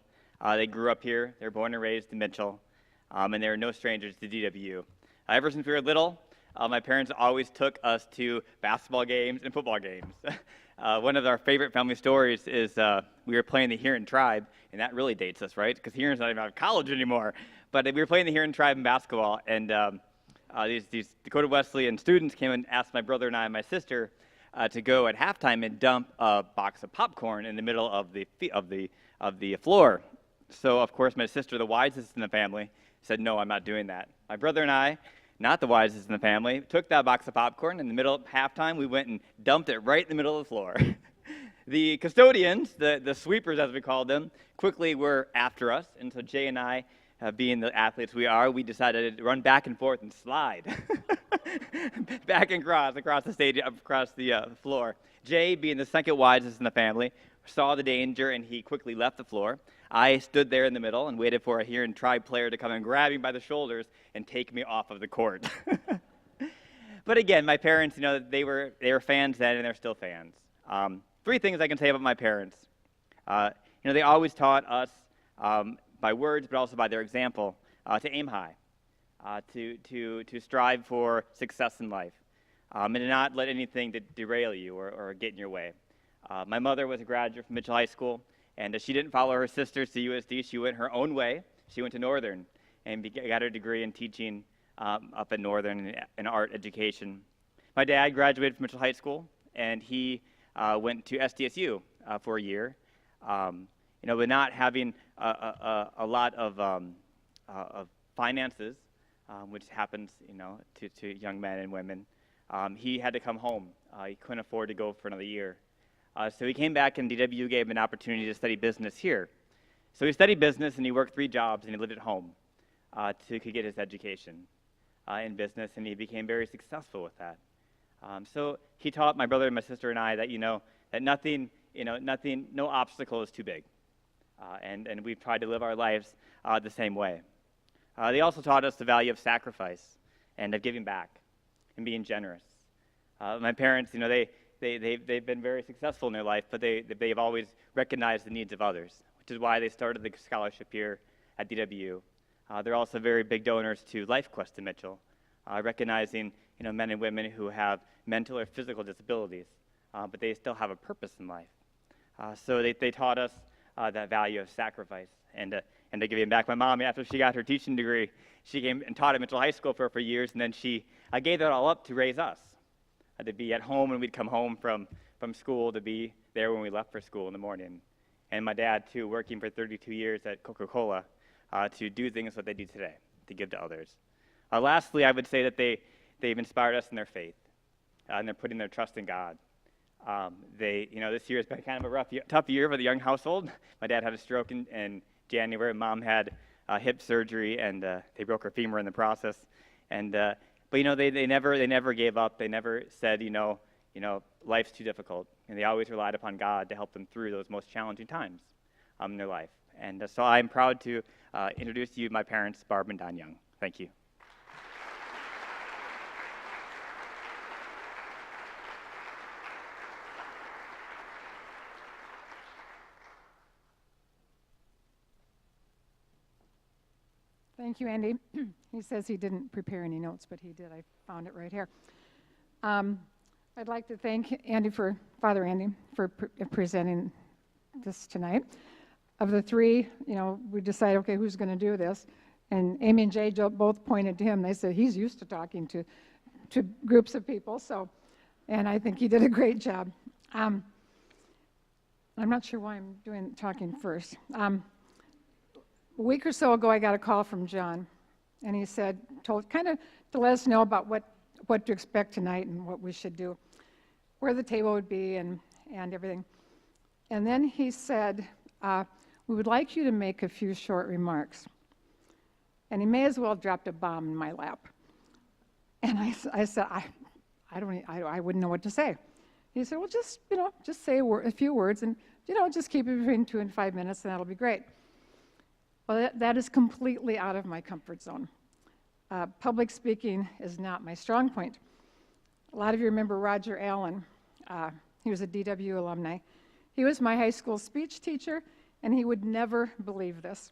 They grew up here. They were born and raised in Mitchell, and they are no strangers to DWU. Ever since we were little, my parents always took us to basketball games and football games. One of our favorite family stories is we were playing the Huron Tribe, and that really dates us, right? Because Huron's not even out of college anymore. But we were playing the Huron Tribe in basketball, and these Dakota Wesleyan students came and asked my brother and I and my sister to go at halftime and dump a box of popcorn in the middle of the floor. So of course my sister, the wisest in the family, said, "No, I'm not doing that." My brother and I, not the wisest in the family, took that box of popcorn in the middle of halftime. We went and dumped it right in the middle of the floor. The custodians, the sweepers as we called them, quickly were after us, and so Jay and I, being the athletes we are, we decided to run back and forth and slide back and across the stage, across the floor. Jay, being the second wisest in the family, saw the danger and he quickly left the floor. I stood there in the middle and waited for a Huron Tribe player to come and grab me by the shoulders and take me off of the court. But again, my parents, they were fans then and they're still fans. Three things I can say about my parents. They always taught us by words, but also by their example, to aim high, to strive for success in life, and to not let anything derail you or get in your way. My mother was a graduate from Mitchell High School, and she didn't follow her sisters to USD. She went her own way. She went to Northern and got her degree in teaching up at Northern in art education. My dad graduated from Mitchell High School, and he went to SDSU for a year. But not having a lot of finances, which happens, to young men and women, he had to come home. He couldn't afford to go for another year. So he came back, and DWU gave him an opportunity to study business here. So he studied business, and he worked 3 jobs, and he lived at home to get his education in business, and he became very successful with that. So he taught my brother and my sister and I that, that nothing, no obstacle is too big. And we've tried to live our lives the same way. They also taught us the value of sacrifice and of giving back and being generous. My parents, they've been very successful in their life, but they've always recognized the needs of others, which is why they started the scholarship here at DWU. They're also very big donors to LifeQuest in Mitchell, recognizing men and women who have mental or physical disabilities, but they still have a purpose in life. So they taught us that value of sacrifice and to giving back. My mom, after she got her teaching degree, she came and taught at Mitchell High School for years, and then she gave that all up to raise us, to be at home when we'd come home from school, to be there when we left for school in the morning. And my dad, too, working for 32 years at Coca-Cola to do things that they do today, to give to others. Lastly, I would say that they've inspired us in their faith, and they're putting their trust in God. This year has been kind of a tough year for the Young household. My dad had a stroke in January. Mom had hip surgery, and they broke her femur in the process. But they never gave up. They never said, life's too difficult. And they always relied upon God to help them through those most challenging times in their life. And so I'm proud to introduce to you my parents, Barb and Don Young. Thank you. Thank you, Andy. He says he didn't prepare any notes, but he did. I found it right here. I'd like to thank Father Andy, for presenting this tonight. Of the 3, we decided, okay, who's going to do this? And Amy and Jay both pointed to him. They said he's used to talking to groups of people. And I think he did a great job. I'm not sure why I'm talking first. A week or so ago, I got a call from John, and he said, kind of to let us know about what to expect tonight and what we should do, where the table would be and everything. And then he said, we would like you to make a few short remarks. And he may as well dropped a bomb in my lap. And I said, I wouldn't know what to say. He said, well, just say a few words and, just keep it between 2 and 5 minutes and that'll be great. Well, that is completely out of my comfort zone. Public speaking is not my strong point. A lot of you remember Roger Allen. He was a DWU alumni. He was my high school speech teacher, and he would never believe this,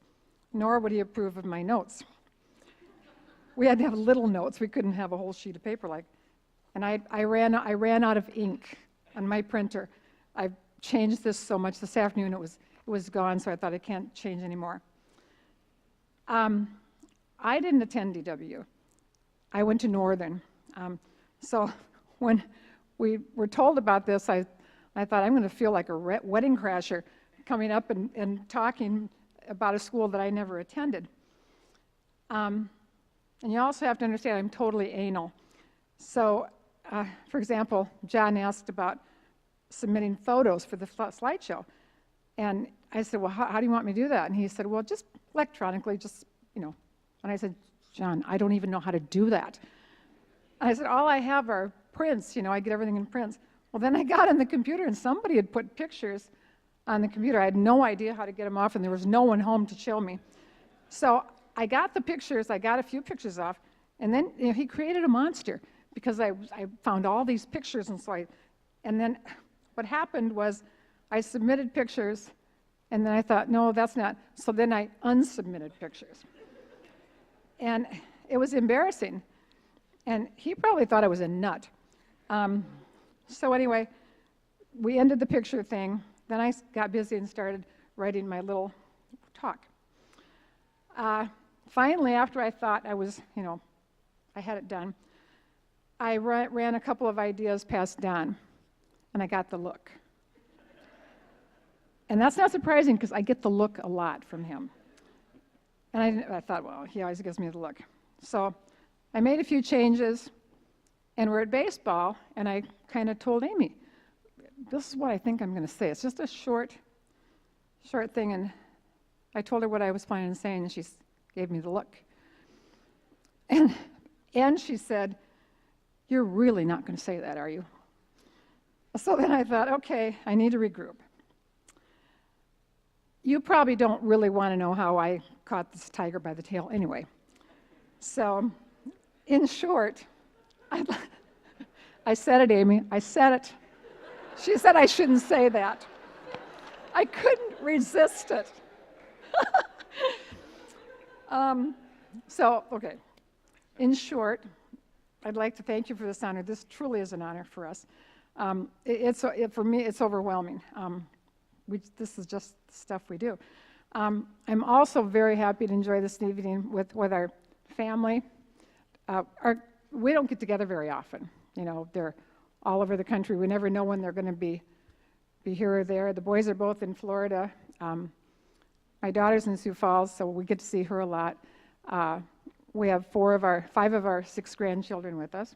nor would he approve of my notes. We had to have little notes. We couldn't have a whole sheet of paper and I ran out of ink on my printer. I changed this so much this afternoon, it was gone, so I thought I can't change anymore. I didn't attend DWU. I went to Northern. So when we were told about this, I thought I'm going to feel like a wedding crasher coming up and talking about a school that I never attended. And you also have to understand I'm totally anal. So, for example, John asked about submitting photos for the slideshow. And I said, well, how do you want me to do that? And he said, well, just electronically, And I said, John, I don't even know how to do that. And I said, all I have are prints, I get everything in prints. Well, then I got on the computer and somebody had put pictures on the computer. I had no idea how to get them off and there was no one home to show me. So I got the pictures, I got a few pictures off, and then he created a monster because I found all these pictures and then what happened was I submitted pictures and then I thought, no, that's not. So then I unsubmitted pictures. And it was embarrassing. And he probably thought I was a nut. So anyway, we ended the picture thing. Then I got busy and started writing my little talk. Finally, after I thought I was, I had it done, I ran a couple of ideas past Don, and I got the look. And that's not surprising because I get the look a lot from him. And I thought, well, he always gives me the look. So I made a few changes, and we're at baseball, and I kind of told Amy, this is what I think I'm going to say. It's just a short thing, and I told her what I was planning on saying, and she gave me the look. And she said, you're really not going to say that, are you? So then I thought, okay, I need to regroup. You probably don't really want to know how I caught this tiger by the tail anyway. So, in short, I said it, Amy. I said it. She said I shouldn't say that. I couldn't resist it. Okay. In short, I'd like to thank you for this honor. This truly is an honor for us. For me, it's overwhelming. This is just stuff we do. I'm also very happy to enjoy this evening with our family. We don't get together very often. They're all over the country. We never know when they're going to be here or there. The boys are both in Florida. My daughter's in Sioux Falls, so we get to see her a lot. We have 5 of our 6 grandchildren with us.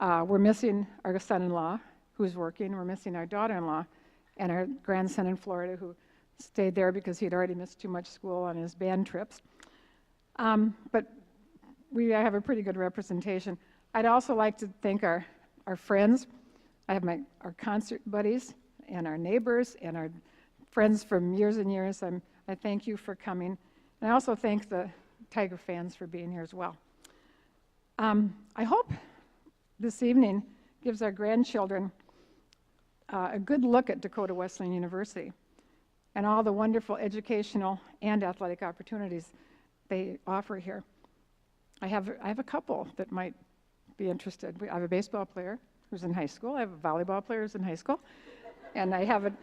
We're missing our son-in-law, who's working. We're missing our daughter-in-law and our grandson in Florida, who stayed there because he'd already missed too much school on his band trips. But we have a pretty good representation. I'd also like to thank our friends. I have our concert buddies and our neighbors and our friends from years and years. I thank you for coming. And I also thank the Tiger fans for being here as well. I hope this evening gives our grandchildren a good look at Dakota Wesleyan University and all the wonderful educational and athletic opportunities they offer here. I have a couple that might be interested. I have a baseball player who's in high school. I have a volleyball player who's in high school. And I have a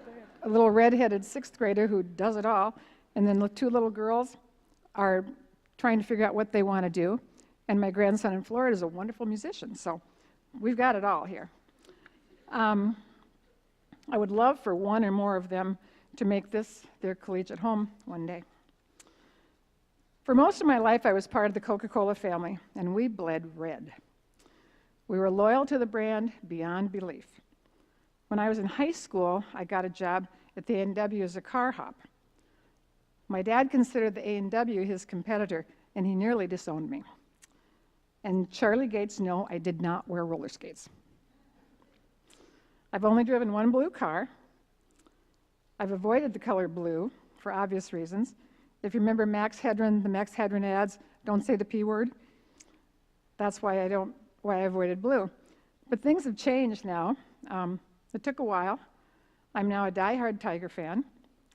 little redheaded 6th grader who does it all. And then the 2 little girls are trying to figure out what they want to do. And my grandson in Florida is a wonderful musician. So we've got it all here. I would love for one or more of them to make this their collegiate home one day. For most of my life, I was part of the Coca-Cola family, and we bled red. We were loyal to the brand beyond belief. When I was in high school, I got a job at the A&W as a car hop. My dad considered the A&W his competitor, and he nearly disowned me. And Charlie Gates, no, I did not wear roller skates. I've only driven 1 blue car. I've avoided the color blue for obvious reasons, If you remember Max Headroom, the Max Headroom ads, don't say the P word. That's why I avoided blue. But things have changed now. It took a while. I'm now a diehard Tiger fan.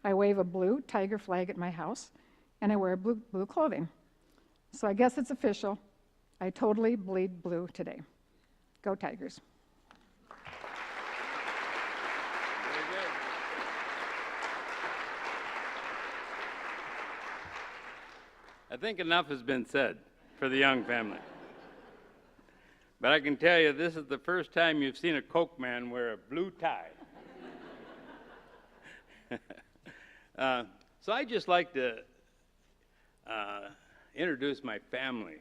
I wave a blue Tiger flag at my house, and I wear blue clothing. So I guess it's official. I totally bleed blue today. Go Tigers. I think enough has been said for the Young family. But I can tell you, this is the first time you've seen a Coke man wear a blue tie. So I'd just like to introduce my family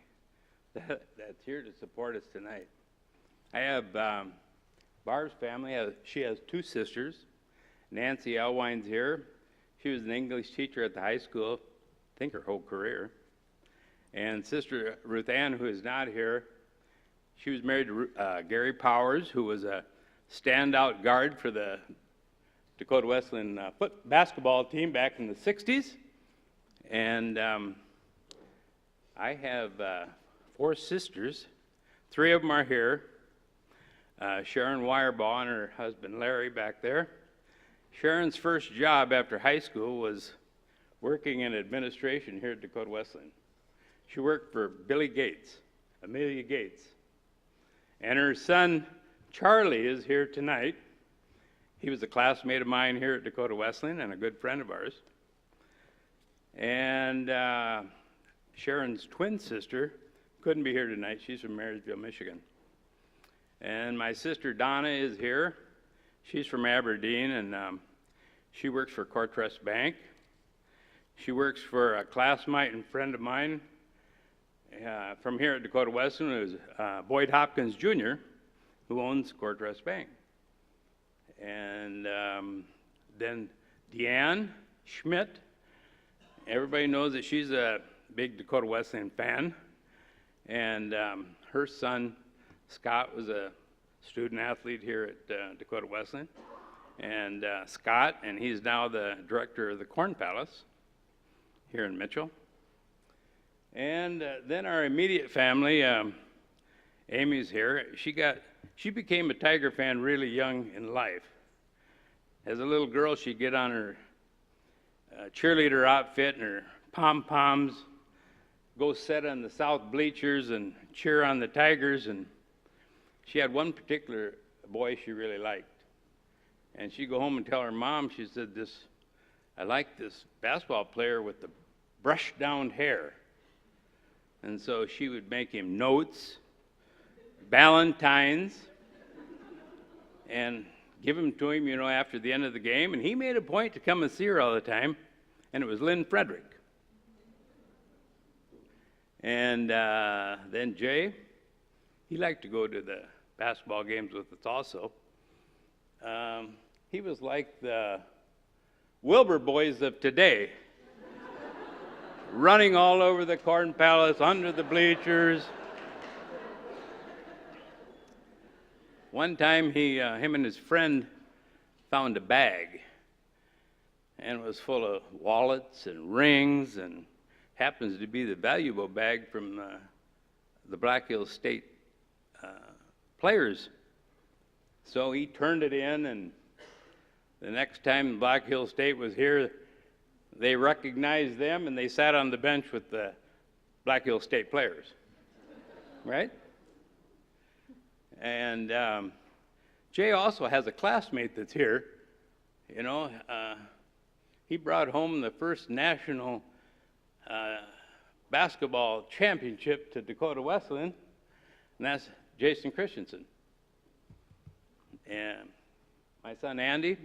that's here to support us tonight. I have Barb's family. She has two sisters. Nancy Elwine's here. She was an English teacher at the high school, I think her whole career. And Sister Ruth Ann, who is not here, she was married to Gary Powers, who was a standout guard for the Dakota Wesleyan basketball team back in the 60s. And I have 4 sisters. 3 of them are here. Sharon Wirebaugh and her husband Larry back there. Sharon's first job after high school was working in administration here at Dakota Wesleyan. She worked for Amelia Gates. And her son, Charlie, is here tonight. He was a classmate of mine here at Dakota Wesleyan and a good friend of ours. And Sharon's twin sister couldn't be here tonight. She's from Marysville, Michigan. And my sister Donna is here. She's from Aberdeen, and she works for Cortrust Bank. She works for a classmate and friend of mine from here at Dakota Wesleyan, who's Boyd Hopkins Jr., who owns Cortrust Bank. And then Deanne Schmidt. Everybody knows that she's a big Dakota Wesleyan fan. And her son, Scott, was a student athlete here at Dakota Wesleyan. And Scott, and he's now the director of the Corn Palace here in Mitchell. And then our immediate family, Amy's here. She became a Tiger fan really young in life. As a little girl, she'd get on her cheerleader outfit and her pom-poms, go sit on the south bleachers and cheer on the Tigers. And she had one particular boy she really liked. And she'd go home and tell her mom, she said, I like this basketball player with the brushed down hair. And so she would make him notes, Valentines, and give them to him, after the end of the game. And he made a point to come and see her all the time, and it was Lynn Frederick. And then Jay, he liked to go to the basketball games with us also. He was like the Wilbur boys of today, running all over the Corn Palace, under the bleachers. One time, him and his friend found a bag, and it was full of wallets and rings, and happens to be the valuable bag from the Black Hills State players. So he turned it in, and the next time Black Hills State was here, they recognized them, and they sat on the bench with the Black Hills State players, right? And Jay also has a classmate that's here. He brought home the first national basketball championship to Dakota Wesleyan, and that's Jason Christensen. And my son Andy,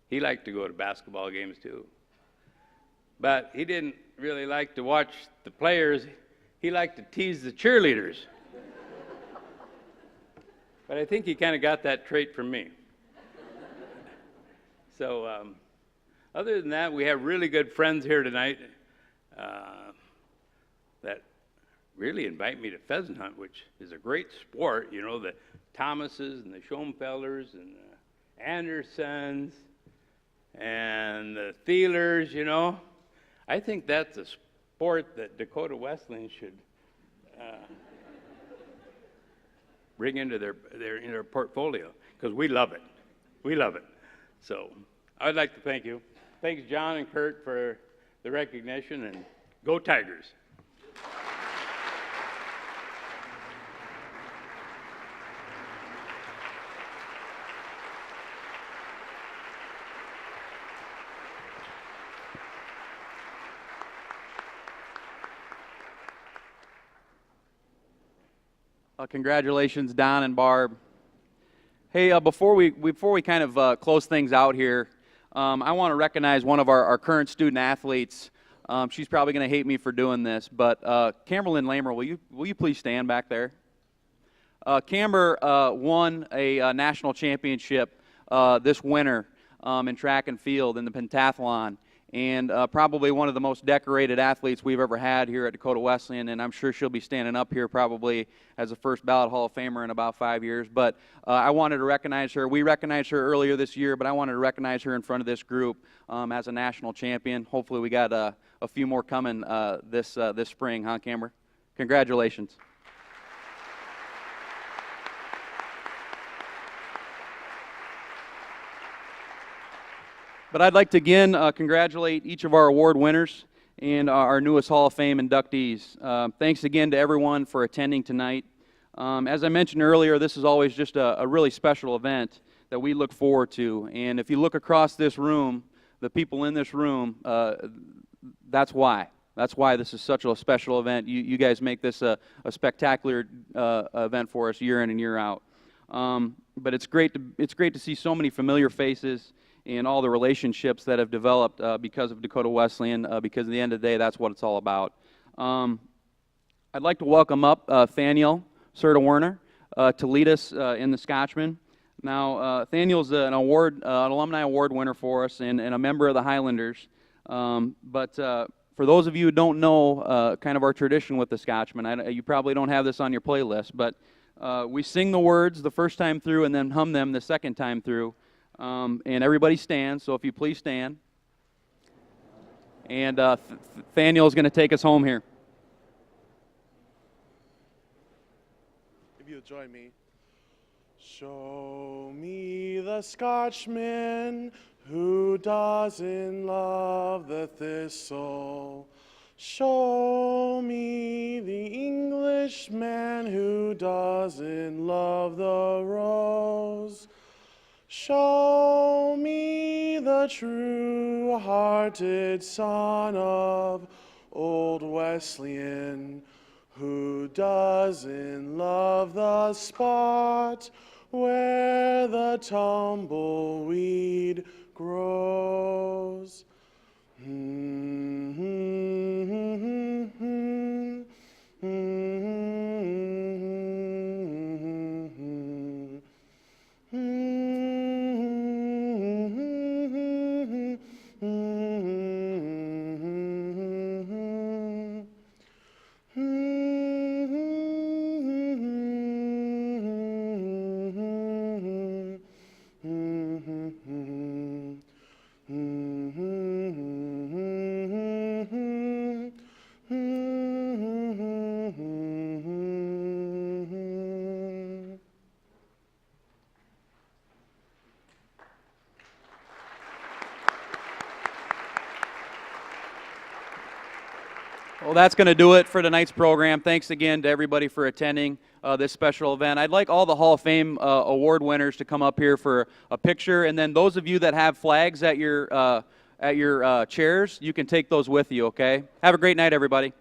he liked to go to basketball games too. But he didn't really like to watch the players. He liked to tease the cheerleaders. But I think he kind of got that trait from me. So other than that, we have really good friends here tonight that really invite me to pheasant hunt, which is a great sport. The Thomases and the Schoenfelders and the Andersons and the Thielers, I think that's a sport that Dakota Wesleyan should bring into their portfolio, because we love it. We love it. So I'd like to thank you. Thanks, John and Kurt, for the recognition, and go Tigers. Congratulations, Don and Barb. Hey, before we kind of close things out here, I want to recognize one of our current student athletes. She's probably going to hate me for doing this, but Camberlyn Lamer, will you please stand back there? Camber won a national championship this winter in track and field in the pentathlon, and probably one of the most decorated athletes we've ever had here at Dakota Wesleyan, and I'm sure she'll be standing up here probably as a first ballot Hall of Famer in about 5 years. But I wanted to recognize her. We recognized her earlier this year, but I wanted to recognize her in front of this group as a national champion. Hopefully we got a few more coming this spring, huh, Camber? Congratulations. But I'd like to again congratulate each of our award winners and our newest Hall of Fame inductees. Thanks again to everyone for attending tonight. As I mentioned earlier, this is always just a really special event that we look forward to. And if you look across this room, the people in this room, that's why. That's why this is such a special event. You guys make this a spectacular event for us year in and year out. But it's great to see so many familiar faces and all the relationships that have developed because of Dakota Wesleyan, because at the end of the day, that's what it's all about. I'd like to welcome up Thaniel Serta-Werner to lead us in the Scotchman. Now, Thaniel's an alumni award winner for us and a member of the Highlanders. But for those of you who don't know kind of our tradition with the Scotchman, you probably don't have this on your playlist, but we sing the words the first time through and then hum them the second time through. And everybody stands, so if you please stand. And Thaniel is going to take us home here. If you'll join me. Show me the Scotchman who doesn't love the thistle. Show me the Englishman who doesn't love the rose. Show me the true-hearted son of old Wesleyan who doesn't love the spot where the tumbleweed grows. Well, that's going to do it for tonight's program. Thanks again to everybody for attending this special event. I'd like all the Hall of Fame award winners to come up here for a picture, and then those of you that have flags at your chairs, you can take those with you, okay? Have a great night, everybody.